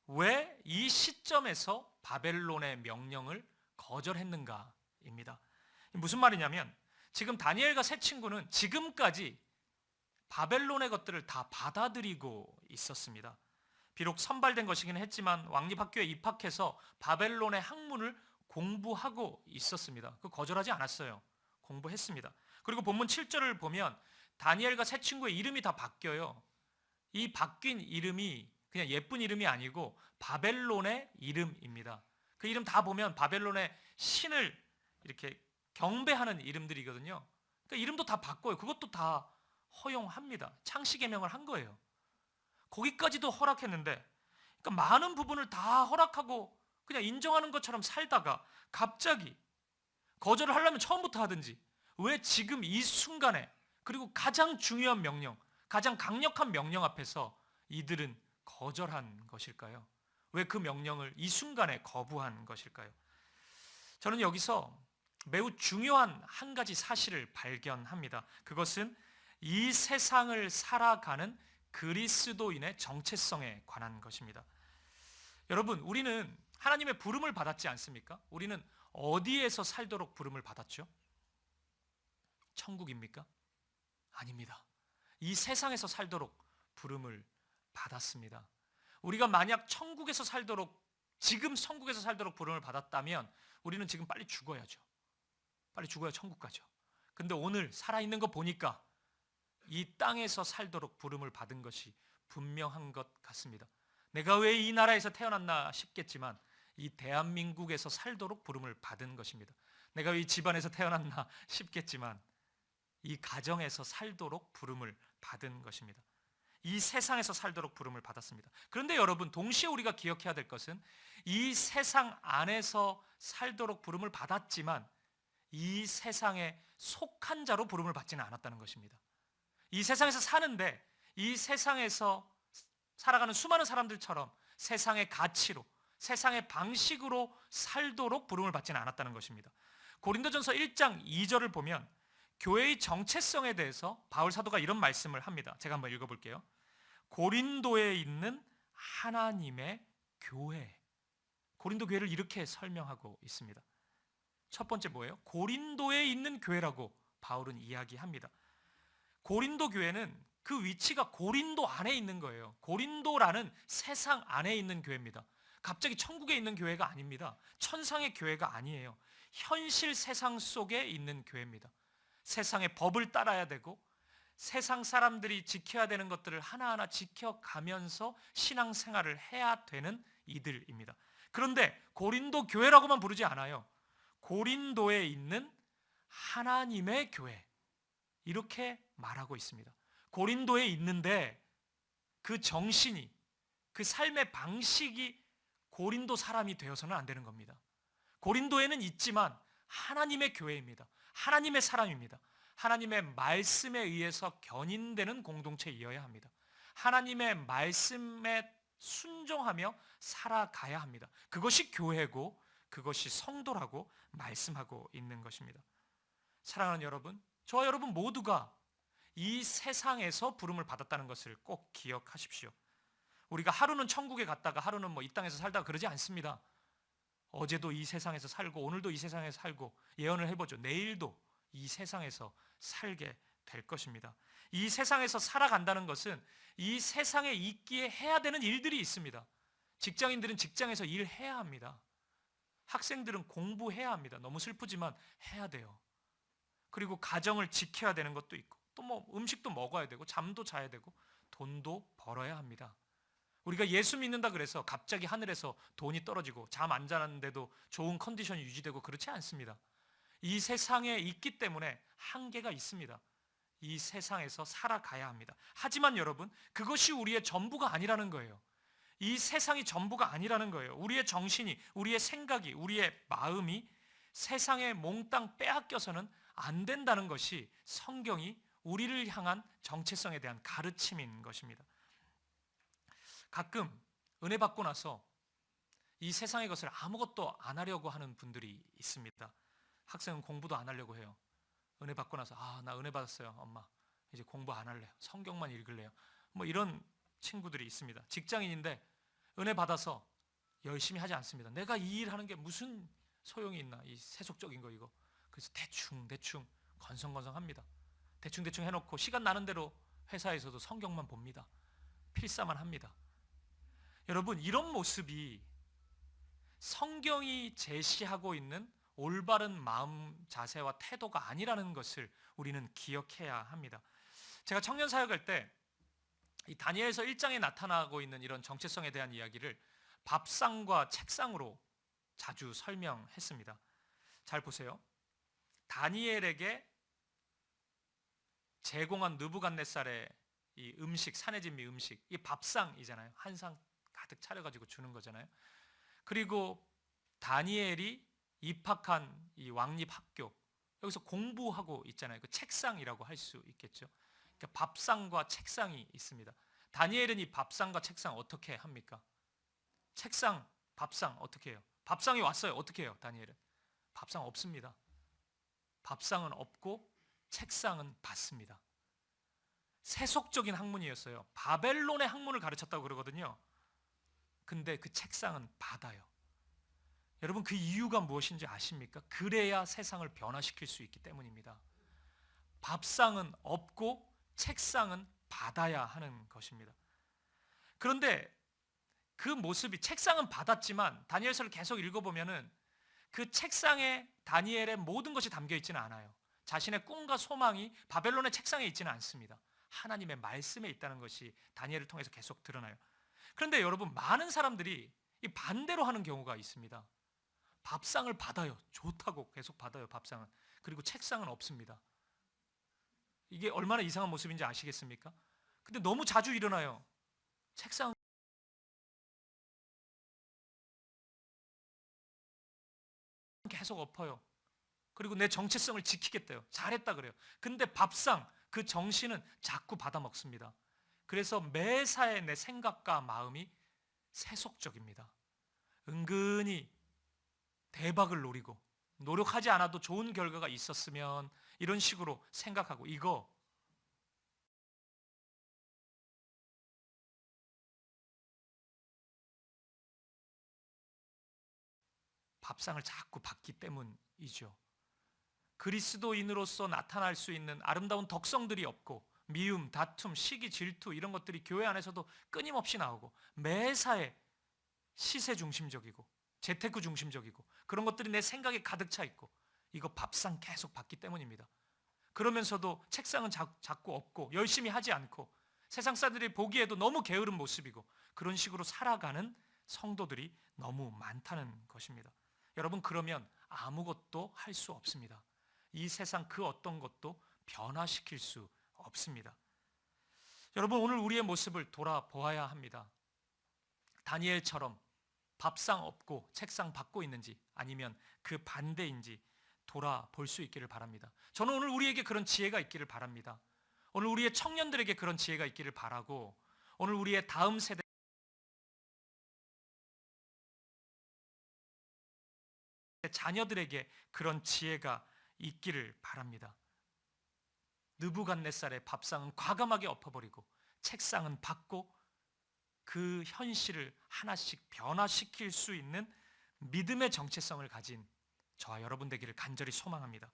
왜 이 시점에서 바벨론의 명령을 거절했는가입니다. 무슨 말이냐면 지금 다니엘과 세 친구는 지금까지 바벨론의 것들을 다 받아들이고 있었습니다. 비록 선발된 것이긴 했지만 왕립학교에 입학해서 바벨론의 학문을 공부하고 있었습니다. 그 거절하지 않았어요. 공부했습니다. 그리고 본문 7절을 보면 다니엘과 세 친구의 이름이 다 바뀌어요. 이 바뀐 이름이 그냥 예쁜 이름이 아니고 바벨론의 이름입니다. 그 이름 다 보면 바벨론의 신을 이렇게 경배하는 이름들이거든요. 그러니까 이름도 다 바꿔요. 그것도 다 허용합니다. 창씨 계명을 한 거예요. 거기까지도 허락했는데, 그러니까 많은 부분을 다 허락하고 그냥 인정하는 것처럼 살다가 갑자기 거절을 하려면 처음부터 하든지 왜 지금 이 순간에, 그리고 가장 중요한 명령, 가장 강력한 명령 앞에서 이들은 거절한 것일까요? 왜 그 명령을 이 순간에 거부한 것일까요? 저는 여기서 매우 중요한 한 가지 사실을 발견합니다. 그것은 이 세상을 살아가는 그리스도인의 정체성에 관한 것입니다. 여러분, 우리는 하나님의 부름을 받았지 않습니까? 우리는 어디에서 살도록 부름을 받았죠? 천국입니까? 아닙니다. 이 세상에서 살도록 부름을 받았습니다. 우리가 만약 천국에서 살도록, 지금 천국에서 살도록 부름을 받았다면 우리는 지금 빨리 죽어야죠. 빨리 죽어야 천국 가죠. 근데 오늘 살아있는 거 보니까 이 땅에서 살도록 부름을 받은 것이 분명한 것 같습니다. 내가 왜 이 나라에서 태어났나 싶겠지만 이 대한민국에서 살도록 부름을 받은 것입니다. 내가 왜 이 집안에서 태어났나 싶겠지만 이 가정에서 살도록 부름을 받은 것입니다. 이 세상에서 살도록 부름을 받았습니다. 그런데 여러분, 동시에 우리가 기억해야 될 것은 이 세상 안에서 살도록 부름을 받았지만 이 세상에 속한 자로 부름을 받지는 않았다는 것입니다. 이 세상에서 사는데 이 세상에서 살아가는 수많은 사람들처럼 세상의 가치로, 세상의 방식으로 살도록 부름을 받지는 않았다는 것입니다. 고린도전서 1장 2절을 보면 교회의 정체성에 대해서 바울 사도가 이런 말씀을 합니다. 제가 한번 읽어볼게요. 고린도에 있는 하나님의 교회. 고린도 교회를 이렇게 설명하고 있습니다. 첫 번째 뭐예요? 고린도에 있는 교회라고 바울은 이야기합니다. 고린도 교회는 그 위치가 고린도 안에 있는 거예요. 고린도라는 세상 안에 있는 교회입니다. 갑자기 천국에 있는 교회가 아닙니다. 천상의 교회가 아니에요. 현실 세상 속에 있는 교회입니다. 세상의 법을 따라야 되고 세상 사람들이 지켜야 되는 것들을 하나하나 지켜가면서 신앙생활을 해야 되는 이들입니다. 그런데 고린도 교회라고만 부르지 않아요. 고린도에 있는 하나님의 교회, 이렇게 말하고 있습니다. 고린도에 있는데 그 정신이, 그 삶의 방식이 고린도 사람이 되어서는 안 되는 겁니다. 고린도에는 있지만 하나님의 교회입니다. 하나님의 사람입니다. 하나님의 말씀에 의해서 견인되는 공동체이어야 합니다. 하나님의 말씀에 순종하며 살아가야 합니다. 그것이 교회고 그것이 성도라고 말씀하고 있는 것입니다. 사랑하는 여러분, 저와 여러분 모두가 이 세상에서 부름을 받았다는 것을 꼭 기억하십시오. 우리가 하루는 천국에 갔다가 하루는 이 땅에서 살다가 그러지 않습니다. 어제도 이 세상에서 살고 오늘도 이 세상에서 살고, 예언을 해보죠. 내일도 이 세상에서 살게 될 것입니다. 이 세상에서 살아간다는 것은 이 세상에 있기에 해야 되는 일들이 있습니다. 직장인들은 직장에서 일해야 합니다. 학생들은 공부해야 합니다. 너무 슬프지만 해야 돼요. 그리고 가정을 지켜야 되는 것도 있고, 또 음식도 먹어야 되고 잠도 자야 되고 돈도 벌어야 합니다. 우리가 예수 믿는다 그래서 갑자기 하늘에서 돈이 떨어지고 잠 안 자는데도 좋은 컨디션이 유지되고 그렇지 않습니다. 이 세상에 있기 때문에 한계가 있습니다. 이 세상에서 살아가야 합니다. 하지만 여러분, 그것이 우리의 전부가 아니라는 거예요. 이 세상이 전부가 아니라는 거예요. 우리의 정신이, 우리의 생각이, 우리의 마음이 세상에 몽땅 빼앗겨서는 안 된다는 것이 성경이 우리를 향한 정체성에 대한 가르침인 것입니다. 가끔 은혜 받고 나서 이 세상의 것을 아무것도 안 하려고 하는 분들이 있습니다. 학생은 공부도 안 하려고 해요. 은혜 받고 나서 나 은혜 받았어요. 엄마 이제 공부 안 할래요. 성경만 읽을래요. 이런 친구들이 있습니다. 직장인인데 은혜 받아서 열심히 하지 않습니다. 내가 이 일 하는 게 무슨 소용이 있나, 이 세속적인 거 이거. 그래서 대충 건성건성합니다. 대충 해놓고 시간 나는 대로 회사에서도 성경만 봅니다. 필사만 합니다. 여러분, 이런 모습이 성경이 제시하고 있는 올바른 마음 자세와 태도가 아니라는 것을 우리는 기억해야 합니다. 제가 청년 사역할 때 이 다니엘서 1장에 나타나고 있는 이런 정체성에 대한 이야기를 밥상과 책상으로 자주 설명했습니다. 잘 보세요. 다니엘에게 제공한 느부갓네살의 이 음식, 산의 진미 음식, 이 밥상이잖아요. 한 상 가득 차려가지고 주는 거잖아요. 그리고 다니엘이 입학한 이 왕립 학교, 여기서 공부하고 있잖아요. 그 책상이라고 할 수 있겠죠. 그러니까 밥상과 책상이 있습니다. 다니엘은 이 밥상과 책상 어떻게 합니까? 책상, 밥상 어떻게 해요? 밥상이 왔어요. 어떻게 해요? 다니엘은 밥상 없습니다. 밥상은 없고 책상은 받습니다. 세속적인 학문이었어요. 바벨론의 학문을 가르쳤다고 그러거든요. 근데 그 책상은 받아요. 여러분, 그 이유가 무엇인지 아십니까? 그래야 세상을 변화시킬 수 있기 때문입니다. 밥상은 없고 책상은 받아야 하는 것입니다. 그런데 그 모습이, 책상은 받았지만 다니엘서를 계속 읽어보면은 그 책상에 다니엘의 모든 것이 담겨 있지는 않아요. 자신의 꿈과 소망이 바벨론의 책상에 있지는 않습니다. 하나님의 말씀에 있다는 것이 다니엘을 통해서 계속 드러나요. 그런데 여러분, 많은 사람들이 이 반대로 하는 경우가 있습니다. 밥상을 받아요. 좋다고 계속 받아요, 밥상은. 그리고 책상은 없습니다. 이게 얼마나 이상한 모습인지 아시겠습니까? 근데 너무 자주 일어나요. 책상은 계속 엎어요. 그리고 내 정체성을 지키겠대요. 잘했다 그래요. 근데 밥상, 그 정신은 자꾸 받아먹습니다. 그래서 매사에 내 생각과 마음이 세속적입니다. 은근히 대박을 노리고 노력하지 않아도 좋은 결과가 있었으면 이런 식으로 생각하고, 이거 밥상을 자꾸 받기 때문이죠. 그리스도인으로서 나타날 수 있는 아름다운 덕성들이 없고, 미움, 다툼, 시기, 질투 이런 것들이 교회 안에서도 끊임없이 나오고, 매사에 시세 중심적이고 재테크 중심적이고 그런 것들이 내 생각에 가득 차 있고 이거 밥상 계속 받기 때문입니다. 그러면서도 책상은 자꾸 없고 열심히 하지 않고 세상 사람들이 보기에도 너무 게으른 모습이고 그런 식으로 살아가는 성도들이 너무 많다는 것입니다. 여러분, 그러면 아무것도 할 수 없습니다. 이 세상 그 어떤 것도 변화시킬 수 없습니다. 여러분, 오늘 우리의 모습을 돌아보아야 합니다. 다니엘처럼 밥상 없고 책상 받고 있는지 아니면 그 반대인지 돌아볼 수 있기를 바랍니다. 저는 오늘 우리에게 그런 지혜가 있기를 바랍니다. 오늘 우리의 청년들에게 그런 지혜가 있기를 바라고 오늘 우리의 다음 세대 자녀들에게 그런 지혜가 있기를 바랍니다. 느부갓네살의 밥상은 과감하게 엎어버리고 책상은 받고 그 현실을 하나씩 변화시킬 수 있는 믿음의 정체성을 가진 저와 여러분 되기를 간절히 소망합니다.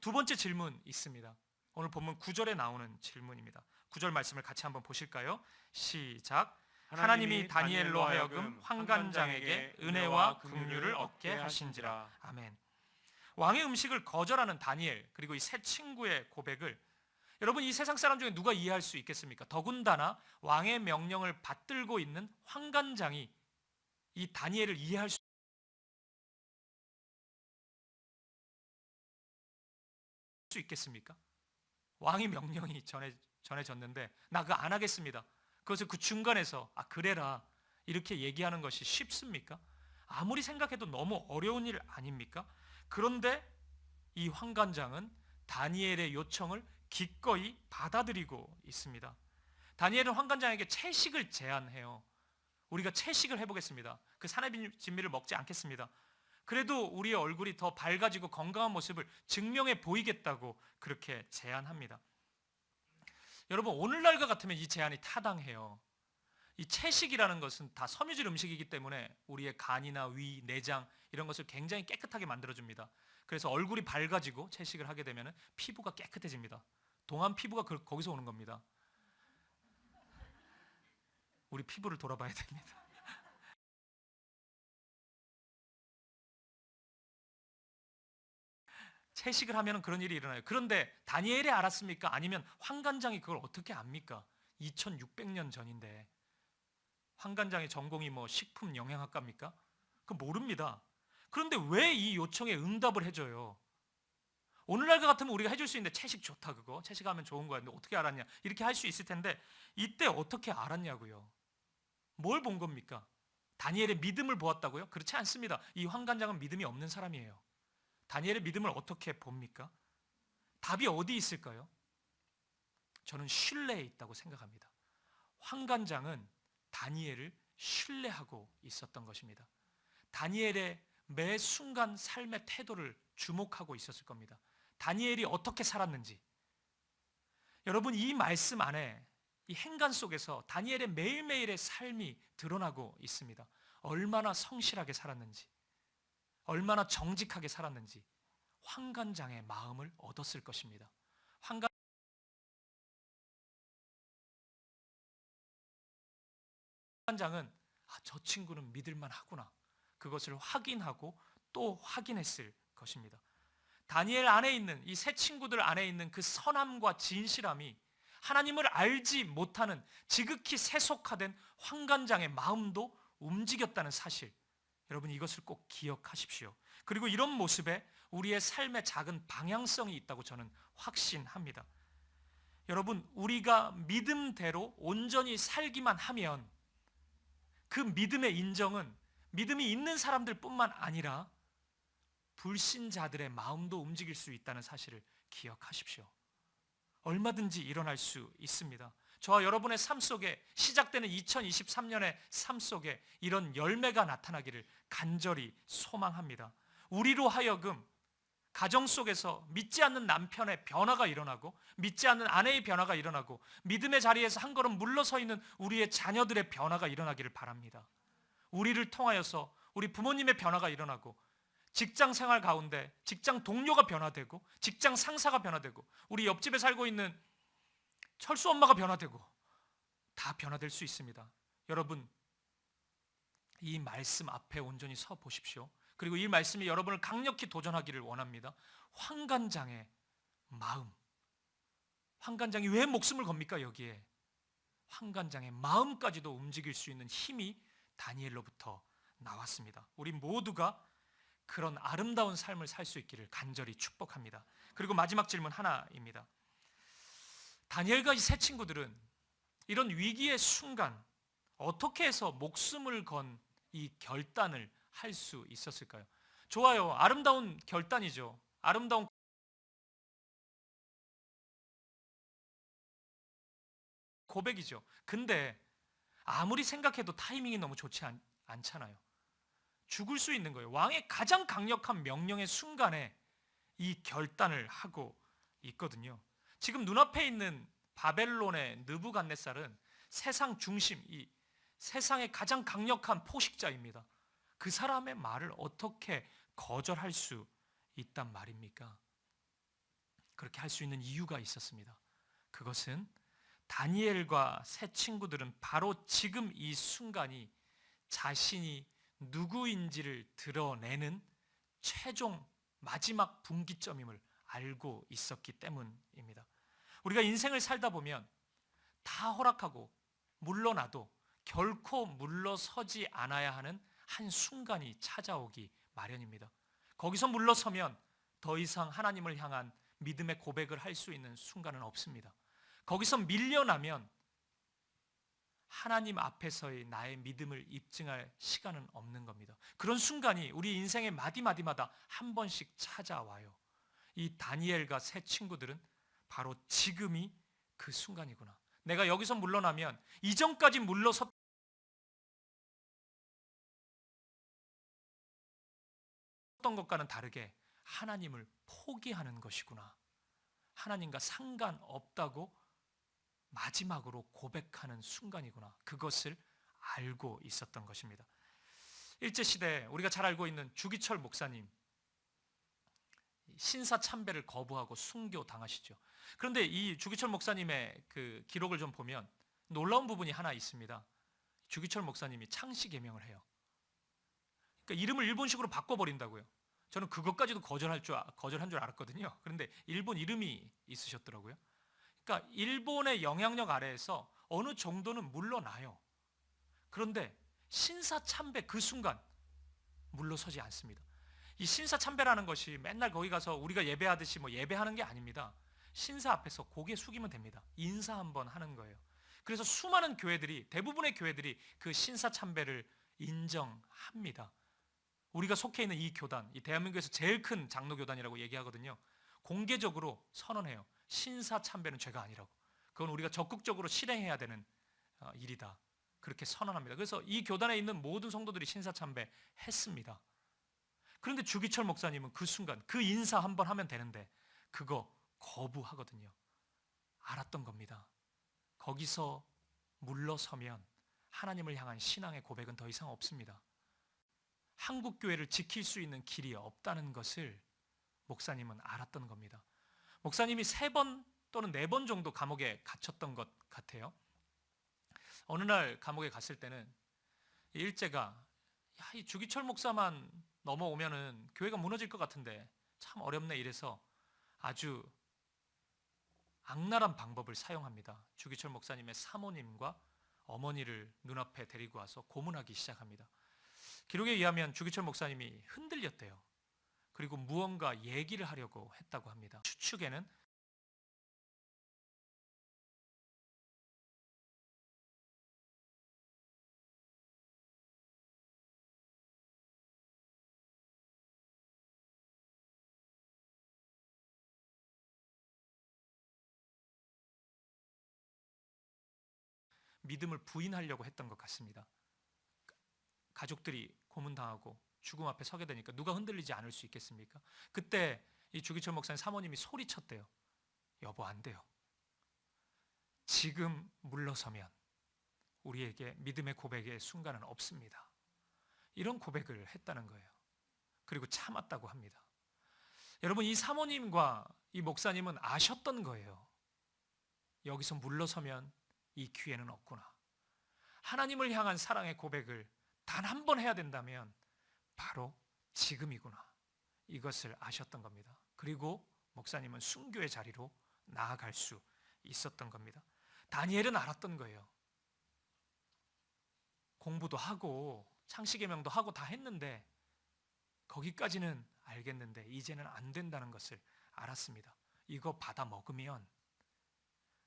두 번째 질문 있습니다. 오늘 본문 9절에 나오는 질문입니다. 9절 말씀을 같이 한번 보실까요? 시작. 하나님이 다니엘로 하여금 환관장에게 은혜와 긍휼을 얻게 하신지라. 아멘. 왕의 음식을 거절하는 다니엘 그리고 이 세 친구의 고백을 여러분, 이 세상 사람 중에 누가 이해할 수 있겠습니까? 더군다나 왕의 명령을 받들고 있는 환관장이 이 다니엘을 이해할 수 있겠습니까? 왕의 명령이 전해졌는데 나 그거 안 하겠습니다. 그것을 그 중간에서 그래라 이렇게 얘기하는 것이 쉽습니까? 아무리 생각해도 너무 어려운 일 아닙니까? 그런데 이 환관장은 다니엘의 요청을 기꺼이 받아들이고 있습니다. 다니엘은 환관장에게 채식을 제안해요. 우리가 채식을 해보겠습니다. 그 산의 진미를 먹지 않겠습니다. 그래도 우리의 얼굴이 더 밝아지고 건강한 모습을 증명해 보이겠다고 그렇게 제안합니다. 여러분, 오늘날과 같으면 이 제안이 타당해요. 이 채식이라는 것은 다 섬유질 음식이기 때문에 우리의 간이나 위, 내장 이런 것을 굉장히 깨끗하게 만들어줍니다. 그래서 얼굴이 밝아지고 채식을 하게 되면 피부가 깨끗해집니다. 동안 피부가 거기서 오는 겁니다. 우리 피부를 돌아봐야 됩니다. 채식을 하면 그런 일이 일어나요. 그런데 다니엘이 알았습니까? 아니면 환관장이 그걸 어떻게 압니까? 2600년 전인데 환관장의 전공이 뭐 식품 영양학과입니까? 그거 모릅니다. 그런데 왜 이 요청에 응답을 해줘요? 오늘날과 같으면 우리가 해줄 수 있는데 채식 좋다 그거 채식하면 좋은 거야. 근데 어떻게 알았냐? 이렇게 할 수 있을 텐데 이때 어떻게 알았냐고요? 뭘 본 겁니까? 다니엘의 믿음을 보았다고요? 그렇지 않습니다. 이 환관장은 믿음이 없는 사람이에요. 다니엘의 믿음을 어떻게 봅니까? 답이 어디 있을까요? 저는 신뢰에 있다고 생각합니다. 환관장은 다니엘을 신뢰하고 있었던 것입니다. 다니엘의 매 순간 삶의 태도를 주목하고 있었을 겁니다. 다니엘이 어떻게 살았는지. 여러분, 이 말씀 안에 이 행간 속에서 다니엘의 매일매일의 삶이 드러나고 있습니다. 얼마나 성실하게 살았는지, 얼마나 정직하게 살았는지 환관장의 마음을 얻었을 것입니다. 환관장은 저 친구는 믿을만 하구나. 그것을 확인하고 또 확인했을 것입니다. 다니엘 안에 있는 이 세 친구들 안에 있는 그 선함과 진실함이 하나님을 알지 못하는 지극히 세속화된 환관장의 마음도 움직였다는 사실, 여러분 이것을 꼭 기억하십시오. 그리고 이런 모습에 우리의 삶의 작은 방향성이 있다고 저는 확신합니다. 여러분, 우리가 믿음대로 온전히 살기만 하면 그 믿음의 인정은 믿음이 있는 사람들 뿐만 아니라 불신자들의 마음도 움직일 수 있다는 사실을 기억하십시오. 얼마든지 일어날 수 있습니다. 저와 여러분의 삶 속에 시작되는 2023년의 삶 속에 이런 열매가 나타나기를 간절히 소망합니다. 우리로 하여금 가정 속에서 믿지 않는 남편의 변화가 일어나고 믿지 않는 아내의 변화가 일어나고 믿음의 자리에서 한 걸음 물러서 있는 우리의 자녀들의 변화가 일어나기를 바랍니다. 우리를 통하여서 우리 부모님의 변화가 일어나고 직장 생활 가운데 직장 동료가 변화되고 직장 상사가 변화되고 우리 옆집에 살고 있는 철수 엄마가 변화되고 다 변화될 수 있습니다. 여러분, 이 말씀 앞에 온전히 서 보십시오. 그리고 이 말씀이 여러분을 강력히 도전하기를 원합니다. 환관장의 마음. 환관장이 왜 목숨을 겁니까? 여기에 환관장의 마음까지도 움직일 수 있는 힘이 다니엘로부터 나왔습니다. 우리 모두가 그런 아름다운 삶을 살 수 있기를 간절히 축복합니다. 그리고 마지막 질문 하나입니다. 다니엘과 이 세 친구들은 이런 위기의 순간 어떻게 해서 목숨을 건 이 결단을 할 수 있었을까요? 좋아요. 아름다운 결단이죠. 아름다운 고백이죠. 근데 아무리 생각해도 타이밍이 너무 좋지 않잖아요. 죽을 수 있는 거예요. 왕의 가장 강력한 명령의 순간에 이 결단을 하고 있거든요. 지금 눈앞에 있는 바벨론의 느부갓네살은 세상 중심, 이 세상의 가장 강력한 포식자입니다. 그 사람의 말을 어떻게 거절할 수 있단 말입니까? 그렇게 할 수 있는 이유가 있었습니다. 그것은 다니엘과 세 친구들은 바로 지금 이 순간이 자신이 누구인지를 드러내는 최종 마지막 분기점임을 알고 있었기 때문입니다. 우리가 인생을 살다 보면 다 허락하고 물러나도 결코 물러서지 않아야 하는 한 순간이 찾아오기 마련입니다. 거기서 물러서면 더 이상 하나님을 향한 믿음의 고백을 할 수 있는 순간은 없습니다. 거기서 밀려나면 하나님 앞에서의 나의 믿음을 입증할 시간은 없는 겁니다. 그런 순간이 우리 인생의 마디마디마다 한 번씩 찾아와요. 이 다니엘과 세 친구들은 바로 지금이 그 순간이구나. 내가 여기서 물러나면 이전까지 물러섰던 것과는 다르게 하나님을 포기하는 것이구나. 하나님과 상관없다고 마지막으로 고백하는 순간이구나. 그것을 알고 있었던 것입니다. 일제시대 우리가 잘 알고 있는 주기철 목사님, 신사참배를 거부하고 순교당하시죠. 그런데 이 주기철 목사님의 그 기록을 좀 보면 놀라운 부분이 하나 있습니다. 주기철 목사님이 창씨 개명을 해요. 그러니까 이름을 일본식으로 바꿔버린다고요. 저는 그것까지도 거절한 줄 알았거든요. 그런데 일본 이름이 있으셨더라고요. 그러니까 일본의 영향력 아래에서 어느 정도는 물러나요. 그런데 신사참배 그 순간 물러서지 않습니다. 이 신사참배라는 것이 맨날 거기 가서 우리가 예배하듯이 뭐 예배하는 게 아닙니다. 신사 앞에서 고개 숙이면 됩니다. 인사 한번 하는 거예요. 그래서 수많은 교회들이, 대부분의 교회들이 그 신사참배를 인정합니다. 우리가 속해 있는 이 교단, 이 대한민국에서 제일 큰 장로교단이라고 얘기하거든요. 공개적으로 선언해요. 신사참배는 죄가 아니라고. 그건 우리가 적극적으로 실행해야 되는 일이다. 그렇게 선언합니다. 그래서 이 교단에 있는 모든 성도들이 신사참배 했습니다. 그런데 주기철 목사님은 그 순간 그 인사 한번 하면 되는데 그거 거부하거든요. 알았던 겁니다. 거기서 물러서면 하나님을 향한 신앙의 고백은 더 이상 없습니다. 한국 교회를 지킬 수 있는 길이 없다는 것을 목사님은 알았던 겁니다. 목사님이 3번 또는 4번 정도 감옥에 갇혔던 것 같아요. 어느 날 감옥에 갔을 때는 일제가 이 주기철 목사만 넘어오면은 교회가 무너질 것 같은데 참 어렵네 이래서 아주 악랄한 방법을 사용합니다. 주기철 목사님의 사모님과 어머니를 눈앞에 데리고 와서 고문하기 시작합니다. 기록에 의하면 주기철 목사님이 흔들렸대요. 그리고 무언가 얘기를 하려고 했다고 합니다. 추측에는 믿음을 부인하려고 했던 것 같습니다. 가족들이 고문당하고 죽음 앞에 서게 되니까 누가 흔들리지 않을 수 있겠습니까? 그때 이 주기철 목사님 사모님이 소리쳤대요. 여보, 안 돼요. 지금 물러서면 우리에게 믿음의 고백의 순간은 없습니다. 이런 고백을 했다는 거예요. 그리고 참았다고 합니다. 여러분, 이 사모님과 이 목사님은 아셨던 거예요. 여기서 물러서면 이 기회는 없구나. 하나님을 향한 사랑의 고백을 단 한 번 해야 된다면 바로 지금이구나, 이것을 아셨던 겁니다. 그리고 목사님은 순교의 자리로 나아갈 수 있었던 겁니다. 다니엘은 알았던 거예요. 공부도 하고 창시계명도 하고 다 했는데 거기까지는 알겠는데 이제는 안 된다는 것을 알았습니다. 이거 받아 먹으면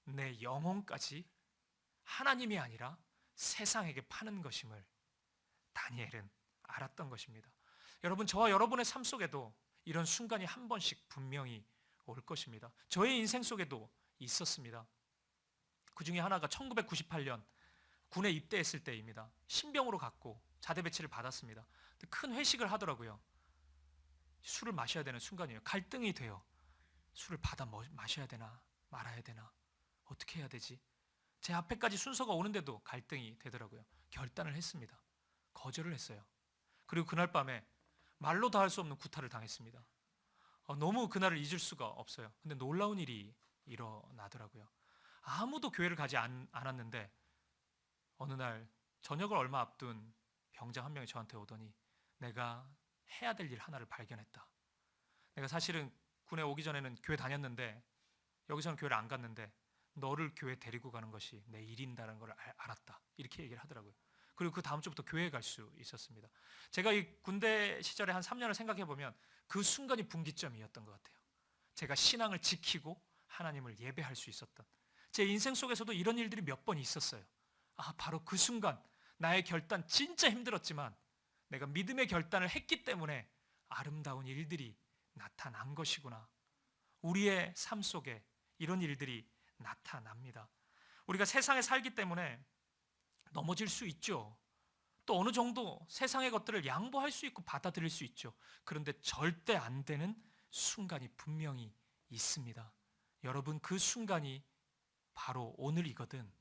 내 영혼까지 하나님이 아니라 세상에게 파는 것임을 다니엘은 알았던 것입니다. 여러분, 저와 여러분의 삶 속에도 이런 순간이 한 번씩 분명히 올 것입니다. 저의 인생 속에도 있었습니다. 그 중에 하나가 1998년 군에 입대했을 때입니다. 신병으로 갔고 자대 배치를 받았습니다. 큰 회식을 하더라고요. 술을 마셔야 되는 순간이에요. 갈등이 돼요. 술을 받아 마셔야 되나 말아야 되나, 어떻게 해야 되지? 제 앞에까지 순서가 오는데도 갈등이 되더라고요. 결단을 했습니다. 거절을 했어요. 그리고 그날 밤에 말로 다 할 수 없는 구타를 당했습니다. 너무 그날을 잊을 수가 없어요. 근데 놀라운 일이 일어나더라고요. 아무도 교회를 가지 않았는데 어느 날 저녁을 얼마 앞둔 병장 한 명이 저한테 오더니 내가 해야 될 일 하나를 발견했다. 내가 사실은 군에 오기 전에는 교회 다녔는데 여기서는 교회를 안 갔는데 너를 교회 데리고 가는 것이 내 일인다는 걸 알았다. 이렇게 얘기를 하더라고요. 그리고 그 다음 주부터 교회에 갈 수 있었습니다. 제가 이 군대 시절에 한 3년을 생각해 보면 그 순간이 분기점이었던 것 같아요. 제가 신앙을 지키고 하나님을 예배할 수 있었던, 제 인생 속에서도 이런 일들이 몇 번 있었어요. 바로 그 순간 나의 결단 진짜 힘들었지만 내가 믿음의 결단을 했기 때문에 아름다운 일들이 나타난 것이구나. 우리의 삶 속에 이런 일들이 나타납니다. 우리가 세상에 살기 때문에 넘어질 수 있죠. 또 어느 정도 세상의 것들을 양보할 수 있고 받아들일 수 있죠. 그런데 절대 안 되는 순간이 분명히 있습니다. 여러분, 그 순간이 바로 오늘이거든,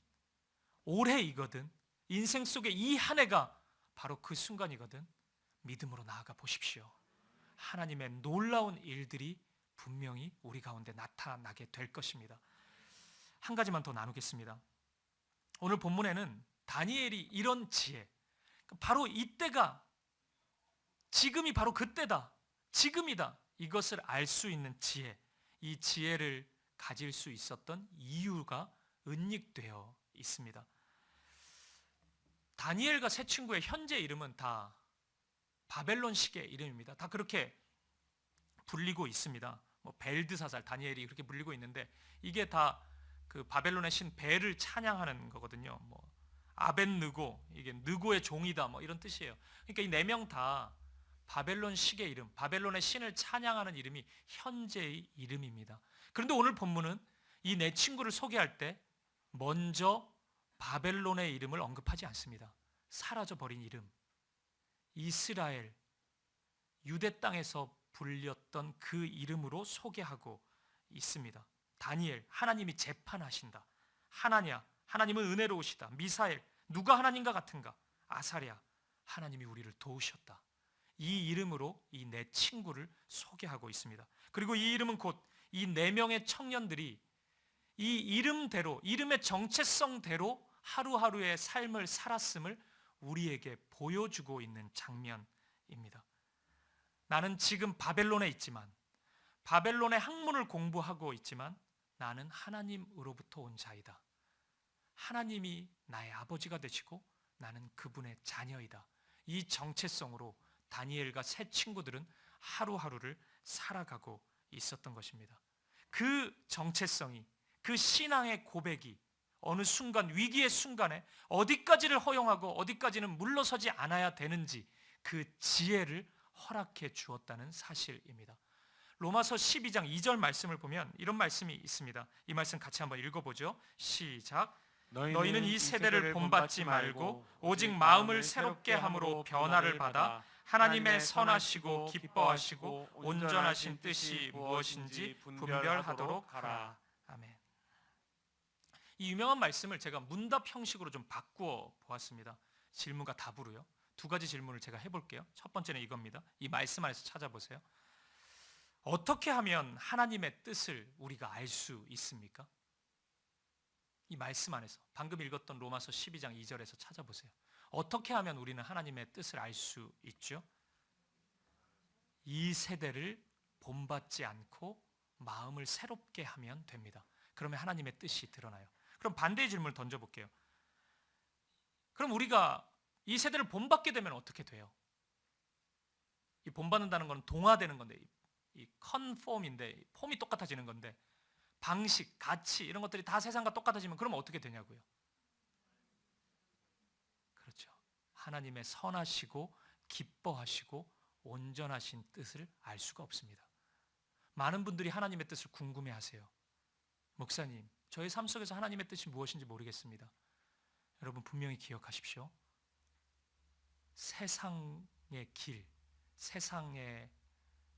올해이거든, 인생 속에 이 한 해가 바로 그 순간이거든. 믿음으로 나아가 보십시오. 하나님의 놀라운 일들이 분명히 우리 가운데 나타나게 될 것입니다. 한 가지만 더 나누겠습니다. 오늘 본문에는 다니엘이 이런 지혜, 바로 이때가, 지금이 바로 그때다, 지금이다, 이것을 알 수 있는 지혜, 이 지혜를 가질 수 있었던 이유가 은닉되어 있습니다. 다니엘과 세 친구의 현재 이름은 다 바벨론식의 이름입니다. 다 그렇게 불리고 있습니다. 벨드사살, 다니엘이 그렇게 불리고 있는데 이게 다 그 바벨론의 신 벨을 찬양하는 거거든요. 아벤느고, 이게 느고의 종이다, 이런 뜻이에요. 그러니까 이 네 명 다 바벨론식의 이름, 바벨론의 신을 찬양하는 이름이 현재의 이름입니다. 그런데 오늘 본문은 이 네 친구를 소개할 때 먼저 바벨론의 이름을 언급하지 않습니다. 사라져버린 이름, 이스라엘, 유대 땅에서 불렸던 그 이름으로 소개하고 있습니다. 다니엘, 하나님이 재판하신다. 하나냐, 하나님은 은혜로우시다. 미사엘, 누가 하나님과 같은가. 아사랴, 하나님이 우리를 도우셨다. 이 이름으로 이 네 친구를 소개하고 있습니다. 그리고 이 이름은 곧 이 네 명의 청년들이 이 이름대로, 이름의 정체성대로 하루하루의 삶을 살았음을 우리에게 보여주고 있는 장면입니다. 나는 지금 바벨론에 있지만, 바벨론의 학문을 공부하고 있지만 나는 하나님으로부터 온 자이다. 하나님이 나의 아버지가 되시고 나는 그분의 자녀이다. 이 정체성으로 다니엘과 세 친구들은 하루하루를 살아가고 있었던 것입니다. 그 정체성이, 그 신앙의 고백이 어느 순간, 위기의 순간에 어디까지를 허용하고 어디까지는 물러서지 않아야 되는지 그 지혜를 허락해 주었다는 사실입니다. 로마서 12장 2절 말씀을 보면 이런 말씀이 있습니다. 이 말씀 같이 한번 읽어보죠. 시작. 너희는 이 세대를 본받지 말고 오직 마음을 새롭게 함으로 변화를 받아 하나님의 선하시고 기뻐하시고 온전하신 뜻이 무엇인지 분별하도록 하라. 아멘. 이 유명한 말씀을 제가 문답 형식으로 좀 바꾸어 보았습니다. 질문과 답으로요. 두 가지 질문을 제가 해볼게요. 첫 번째는 이겁니다. 이 말씀 안에서 찾아보세요. 어떻게 하면 하나님의 뜻을 우리가 알 수 있습니까? 이 말씀 안에서, 방금 읽었던 로마서 12장 2절에서 찾아보세요. 어떻게 하면 우리는 하나님의 뜻을 알 수 있죠? 이 세대를 본받지 않고 마음을 새롭게 하면 됩니다. 그러면 하나님의 뜻이 드러나요. 그럼 반대의 질문을 던져볼게요. 그럼 우리가 이 세대를 본받게 되면 어떻게 돼요? 이 본받는다는 건 동화되는 건데, 이 컨폼인데, 폼이 똑같아지는 건데, 방식, 가치 이런 것들이 다 세상과 똑같아지면 그럼 어떻게 되냐고요? 그렇죠. 하나님의 선하시고 기뻐하시고 온전하신 뜻을 알 수가 없습니다. 많은 분들이 하나님의 뜻을 궁금해하세요. 목사님, 저의 삶 속에서 하나님의 뜻이 무엇인지 모르겠습니다. 여러분 분명히 기억하십시오. 세상의 길, 세상에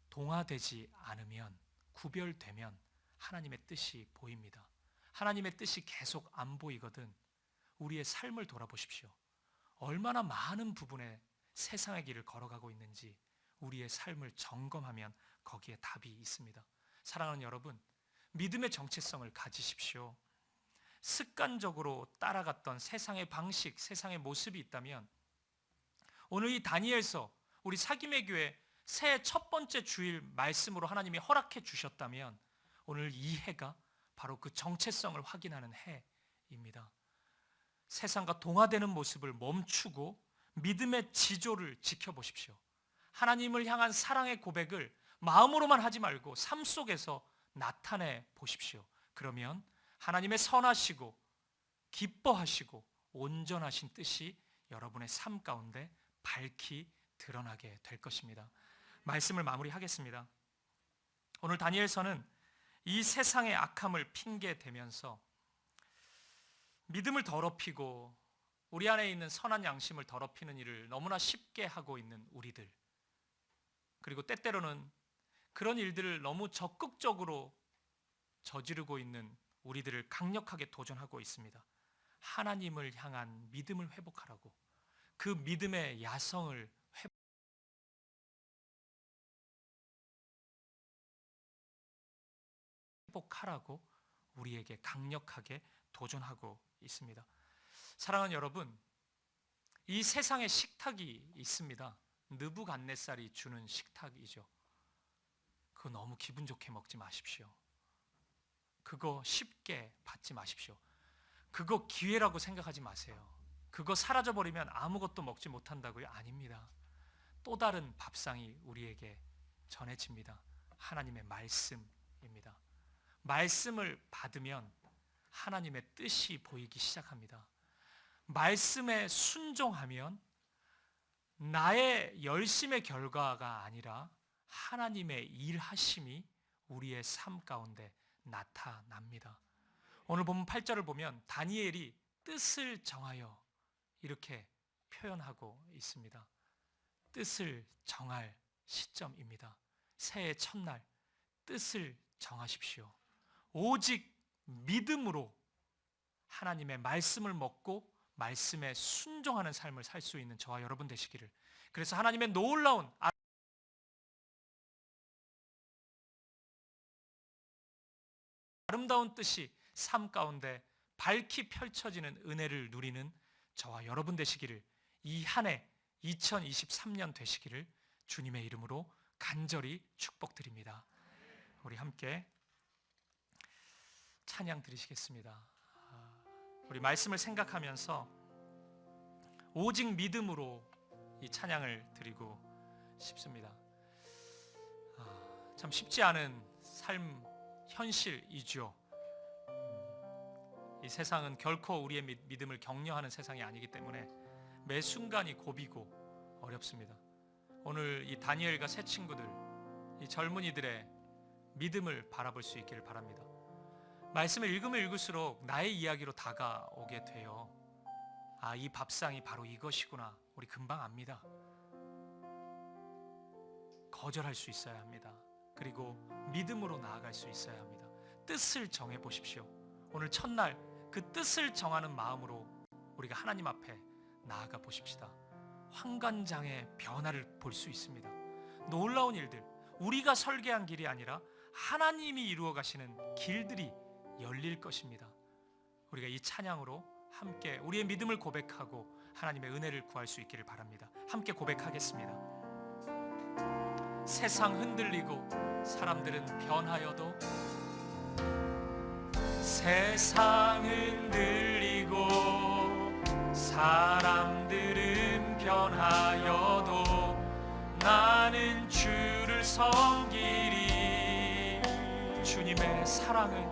동화되지 않으면, 구별되면 하나님의 뜻이 보입니다. 하나님의 뜻이 계속 안 보이거든 우리의 삶을 돌아보십시오. 얼마나 많은 부분에 세상의 길을 걸어가고 있는지 우리의 삶을 점검하면 거기에 답이 있습니다. 사랑하는 여러분, 믿음의 정체성을 가지십시오. 습관적으로 따라갔던 세상의 방식, 세상의 모습이 있다면 오늘 이 다니엘서, 우리 사김의 교회 새해 첫 번째 주일 말씀으로 하나님이 허락해 주셨다면 오늘 이 해가 바로 그 정체성을 확인하는 해입니다. 세상과 동화되는 모습을 멈추고 믿음의 지조를 지켜보십시오. 하나님을 향한 사랑의 고백을 마음으로만 하지 말고 삶 속에서 나타내 보십시오. 그러면 하나님의 선하시고 기뻐하시고 온전하신 뜻이 여러분의 삶 가운데 밝히 드러나게 될 것입니다. 말씀을 마무리하겠습니다. 오늘 다니엘서는 이 세상의 악함을 핑계대면서 믿음을 더럽히고 우리 안에 있는 선한 양심을 더럽히는 일을 너무나 쉽게 하고 있는 우리들, 그리고 때때로는 그런 일들을 너무 적극적으로 저지르고 있는 우리들을 강력하게 도전하고 있습니다. 하나님을 향한 믿음을 회복하라고, 그 믿음의 야성을 회복하라고 우리에게 강력하게 도전하고 있습니다. 사랑하는 여러분, 이 세상에 식탁이 있습니다. 느부갓네살이 주는 식탁이죠. 그거 너무 기분 좋게 먹지 마십시오. 그거 쉽게 받지 마십시오. 그거 기회라고 생각하지 마세요. 그거 사라져버리면 아무것도 먹지 못한다고요? 아닙니다. 또 다른 밥상이 우리에게 전해집니다. 하나님의 말씀입니다. 말씀을 받으면 하나님의 뜻이 보이기 시작합니다. 말씀에 순종하면 나의 열심의 결과가 아니라 하나님의 일하심이 우리의 삶 가운데 나타납니다. 오늘 본문 8절을 보면 다니엘이 뜻을 정하여 이렇게 표현하고 있습니다. 뜻을 정할 시점입니다. 새해 첫날 뜻을 정하십시오. 오직 믿음으로 하나님의 말씀을 먹고 말씀에 순종하는 삶을 살 수 있는 저와 여러분 되시기를. 그래서 하나님의 놀라운 아름다운 뜻이 삶 가운데 밝히 펼쳐지는 은혜를 누리는 저와 여러분 되시기를, 이 한 해 2023년 되시기를 주님의 이름으로 간절히 축복드립니다. 우리 함께 찬양 드리시겠습니다. 우리 말씀을 생각하면서 오직 믿음으로 이 찬양을 드리고 싶습니다. 참 쉽지 않은 삶 현실이죠. 이 세상은 결코 우리의 믿음을 격려하는 세상이 아니기 때문에 매 순간이 고비고 어렵습니다. 오늘 이 다니엘과 새 친구들, 이 젊은이들의 믿음을 바라볼 수 있기를 바랍니다. 말씀을 읽으면 읽을수록 나의 이야기로 다가오게 돼요. 이 밥상이 바로 이것이구나. 우리 금방 압니다. 거절할 수 있어야 합니다. 그리고 믿음으로 나아갈 수 있어야 합니다. 뜻을 정해 보십시오. 오늘 첫날 그 뜻을 정하는 마음으로 우리가 하나님 앞에 나아가 보십시다. 환관장의 변화를 볼 수 있습니다. 놀라운 일들, 우리가 설계한 길이 아니라 하나님이 이루어 가시는 길들이 열릴 것입니다. 우리가 이 찬양으로 함께 우리의 믿음을 고백하고 하나님의 은혜를 구할 수 있기를 바랍니다. 함께 고백하겠습니다. 세상 흔들리고 사람들은 변하여도, 세상 흔들리고 사람들은 변하여도 나는 주를 섬기리. 주님의 사랑은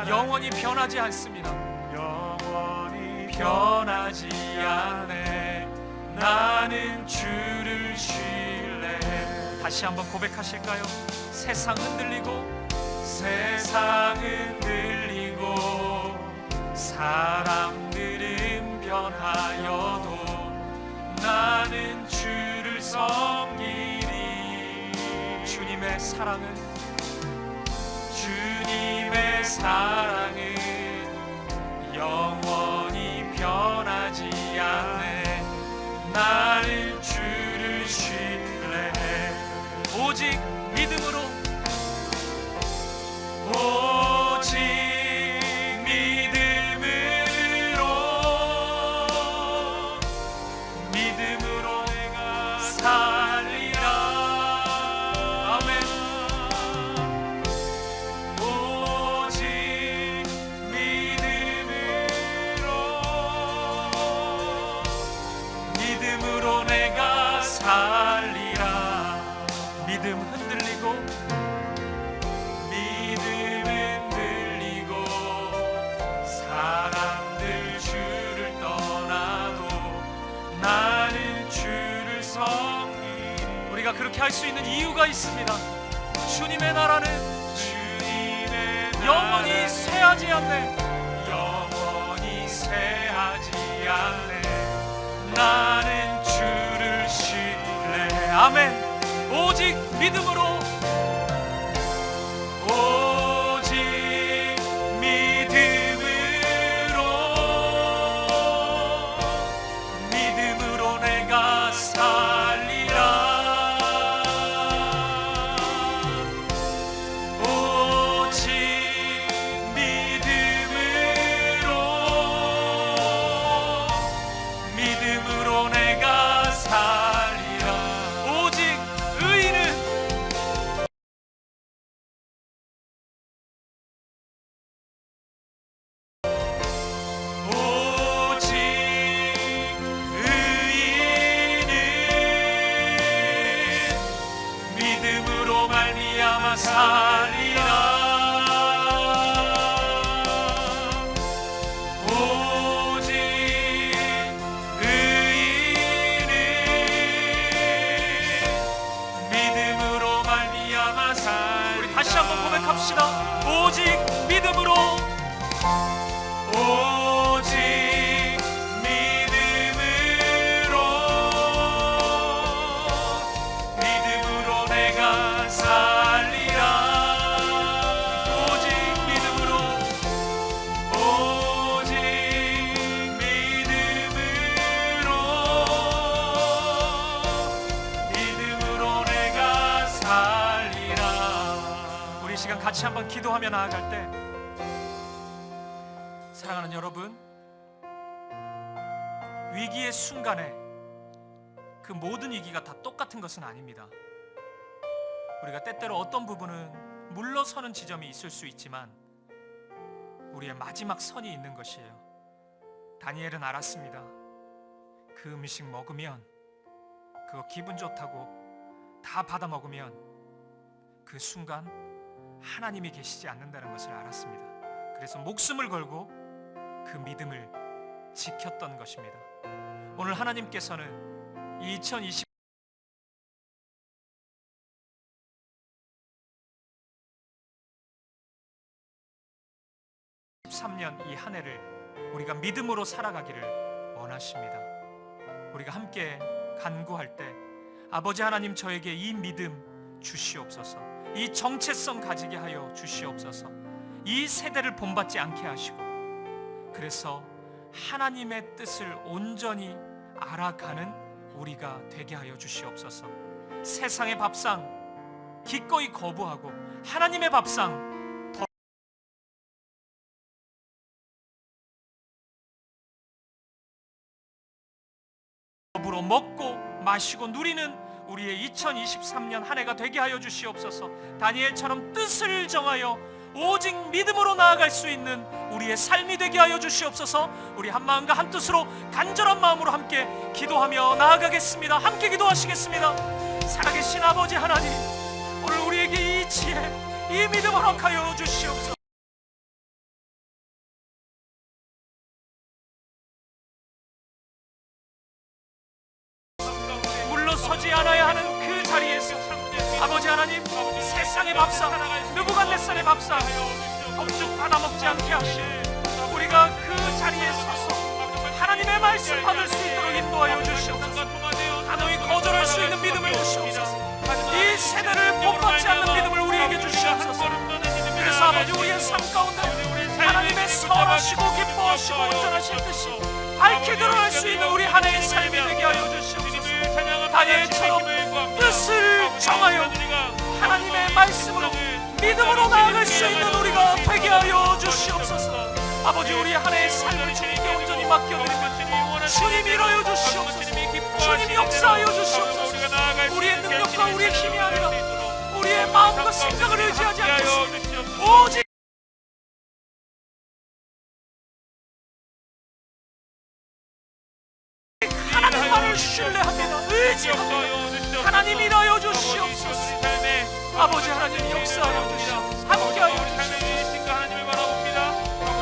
영원히 변하지 않습니다. 영원히 변하지 않네. 나는 주를 신뢰해. 다시 한번 고백하실까요? 세상 흔들리고, 세상 흔들리고 사람들은 변하여도 나는 주를 섬기리. 주님의 사랑은 영원히 변하지 않네. 나는 주를 신뢰해. 오직 믿음으로, 오직 믿음으로 내가 살리라. 아멘. 오직 믿음으로 내가 살리라. 믿음 흔들리고, 사람들 주를 떠나도 나는 주를 섬기리. 우리가 그렇게 할 수 있는 이유가 있습니다. 주님의 나라는 영원히 쇠하지 않네. 영원히 쇠하지 않네. 나는 주를 신뢰해. 아멘. 오직 믿음으로, 오직 믿음으로 내가 살리라. 오직 믿음으로 내가 살리라. 오직 의인은 믿음으로 말미암아 살리라. 오직 의인은 믿음으로 말미암아 살리라. 우리 다시 한번 고백합시다. 오직 믿음으로, 오직 믿음으로 내가 살리라. 오직 믿음으로, 오직 믿음으로 내가 살리라. 우리 시간 같이 한번 기도하며 나아갈 때, 사랑하는 여러분, 위기의 순간에 그 모든 위기가 다 똑같은 것은 아닙니다. 우리가 때때로 어떤 부분은 물러서는 지점이 있을 수 있지만 우리의 마지막 선이 있는 것이에요. 다니엘은 알았습니다. 그 음식 먹으면, 그거 기분 좋다고 다 받아 먹으면 그 순간 하나님이 계시지 않는다는 것을 알았습니다. 그래서 목숨을 걸고 그 믿음을 지켰던 것입니다. 오늘 하나님께서는 2023년 이 한 해를 우리가 믿음으로 살아가기를 원하십니다. 우리가 함께 간구할 때, 아버지 하나님, 저에게 이 믿음 주시옵소서. 이 정체성 가지게 하여 주시옵소서. 이 세대를 본받지 않게 하시고, 그래서 하나님의 뜻을 온전히 알아가는 우리가 되게 하여 주시옵소서. 세상의 밥상 기꺼이 거부하고 하나님의 밥상 더불어 먹고 마시고 누리는 우리의 2023년 한 해가 되게 하여 주시옵소서. 다니엘처럼 뜻을 정하여 오직 믿음으로 나아갈 수 있는 우리의 삶이 되게 하여 주시옵소서. 우리 한 마음과 한 뜻으로 간절한 마음으로 함께 기도하며 나아가겠습니다. 함께 기도하시겠습니다. 살아계신 아버지 하나님, 오늘 우리에게 이 지혜, 이 믿음을 허락하여 주시옵소서. 물러서지 않아야 하는 그 자리에서 아버지 하나님, 세상의 밥상, 느부갓네살의 밥상 독죽 받아먹지 않게 하시고 우리가 그 자리에 서서 하나님의 말씀 받을 수 있도록 인도하여 주시옵소서. 단호히 거절할 수 있는 믿음을 주시옵소서. 이 세대를 본받지 않는 믿음을 우리에게 주시옵소서. 그래서 아버지, 우리의 삶 가운데 하나님의 선하시고 기뻐하시고 온전하신 뜻이 밝히 드러날 수 있는 우리 한 해의 삶이 되게 하여 주시옵소서. 다니엘처럼 뜻을 정하여 하나님의 말씀으로 믿음으로 나아갈 수 있는 우리가 되게 하여 주시옵소서. 아버지, 우리 한 해의 삶을 주님께 온전히 맡겨드립니다. 주님 이루어 주시옵소서. 주님 역사하여 주시옵소서. 우리의 능력과 우리의 힘이 아니라 우리의 마음과 생각을 의지하지 않겠습니다. 오직 하나님만을 신뢰합니다. 의지합니다. 하나님 일하여 주시옵소서. 아버지 하나님 역사하여 주시옵소서. 함께하여 주시옵소서.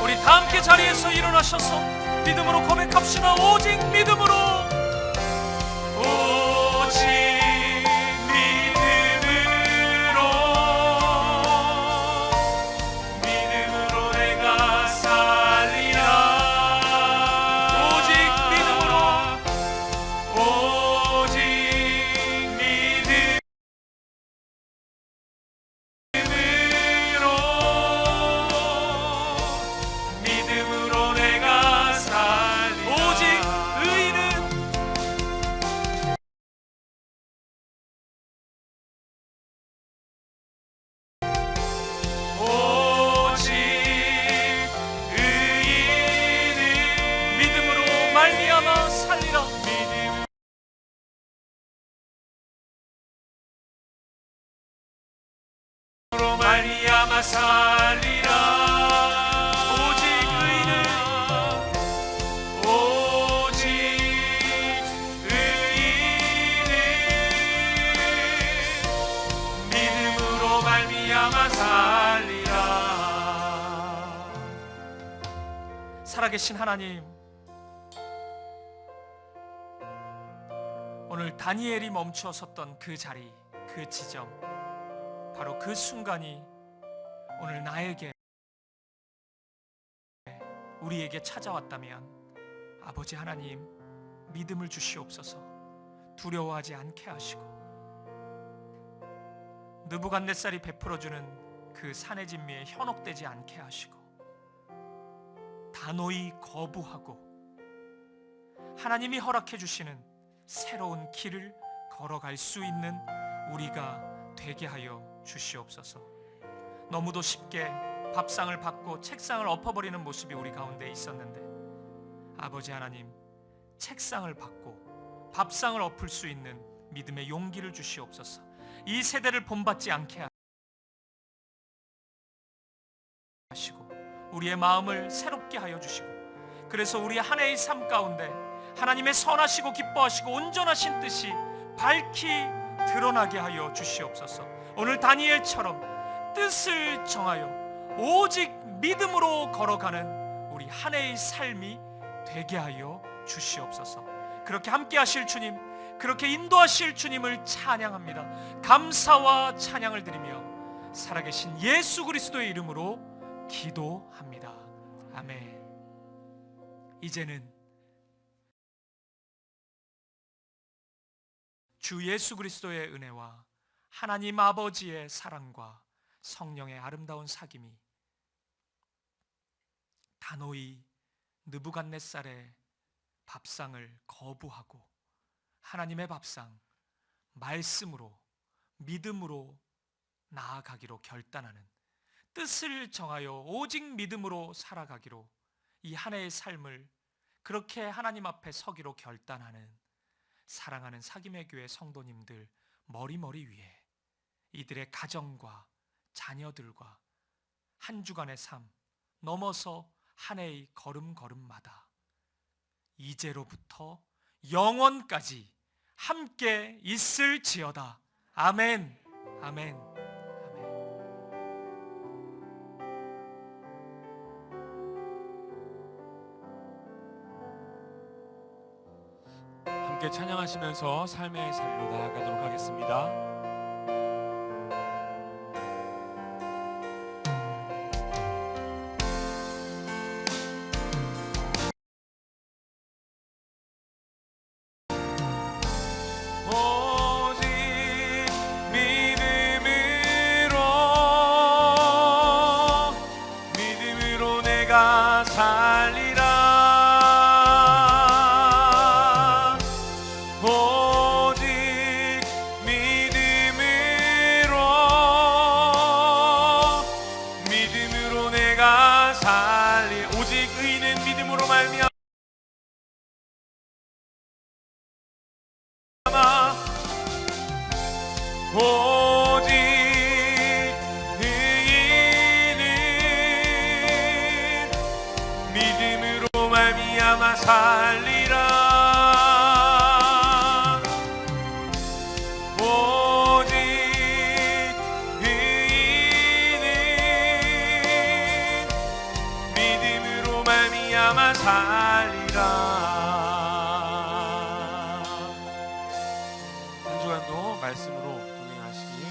우리 다 함께 자리에서 일어나셔서 믿음으로 고백합시다. 오직 믿음으로, 오직 믿음으로 내가 살리라. 오직 믿음으로, 오직 믿음으로 내가 살리라. 오직 의인은 오직 의인은 믿음으로 말미암아 살리라. 믿음으로 말미암아 살리라. 오직 의인은, 오직 의인은 믿음으로 말미암아 살리라. 살아계신 하나님, 오늘 다니엘이 멈추어 섰던 그 자리, 그 지점, 바로 그 순간이 오늘 나에게, 우리에게 찾아왔다면 아버지 하나님, 믿음을 주시옵소서. 두려워하지 않게 하시고 느부갓네살이 베풀어주는 그 산의 진미에 현혹되지 않게 하시고 단호히 거부하고 하나님이 허락해 주시는 새로운 길을 걸어갈 수 있는 우리가 되게 하여 주시옵소서. 너무도 쉽게 밥상을 받고 책상을 엎어버리는 모습이 우리 가운데 있었는데 아버지 하나님, 책상을 받고 밥상을 엎을 수 있는 믿음의 용기를 주시옵소서. 이 세대를 본받지 않게 하시고 우리의 마음을 새롭게 하여 주시고, 그래서 우리 한 해의 삶 가운데 하나님의 선하시고 기뻐하시고 온전하신 뜻이 밝히 드러나게 하여 주시옵소서. 오늘 다니엘처럼 뜻을 정하여 오직 믿음으로 걸어가는 우리 한 해의 삶이 되게 하여 주시옵소서. 그렇게 함께 하실 주님, 그렇게 인도하실 주님을 찬양합니다. 감사와 찬양을 드리며 살아계신 예수 그리스도의 이름으로 기도합니다. 아멘. 이제는 주 예수 그리스도의 은혜와 하나님 아버지의 사랑과 성령의 아름다운 사귐이 단호히 느부갓네살의 밥상을 거부하고 하나님의 밥상, 말씀으로 믿음으로 나아가기로 결단하는, 뜻을 정하여 오직 믿음으로 살아가기로 이 한 해의 삶을 그렇게 하나님 앞에 서기로 결단하는 사랑하는 사김의 교회 성도님들 머리머리 위에 이들의 가정과 자녀들과 한 주간의 삶 넘어서 한 해의 걸음걸음마다 이제로부터 영원까지 함께 있을지어다. 아멘. 아멘. 아멘. 함께 찬양하시면서 삶의 자리로 나아가도록 하겠습니다. 오직 믿음으로 내가 살리라. 오직 믿음으로 내가 살리. 오직 의인은 믿음으로 말미암아 오직 의인은 믿음으로 말미암아 살리라. 오직 의인은 믿음으로 말미암아 살리라. 한 주간도 말씀으로 동행하시길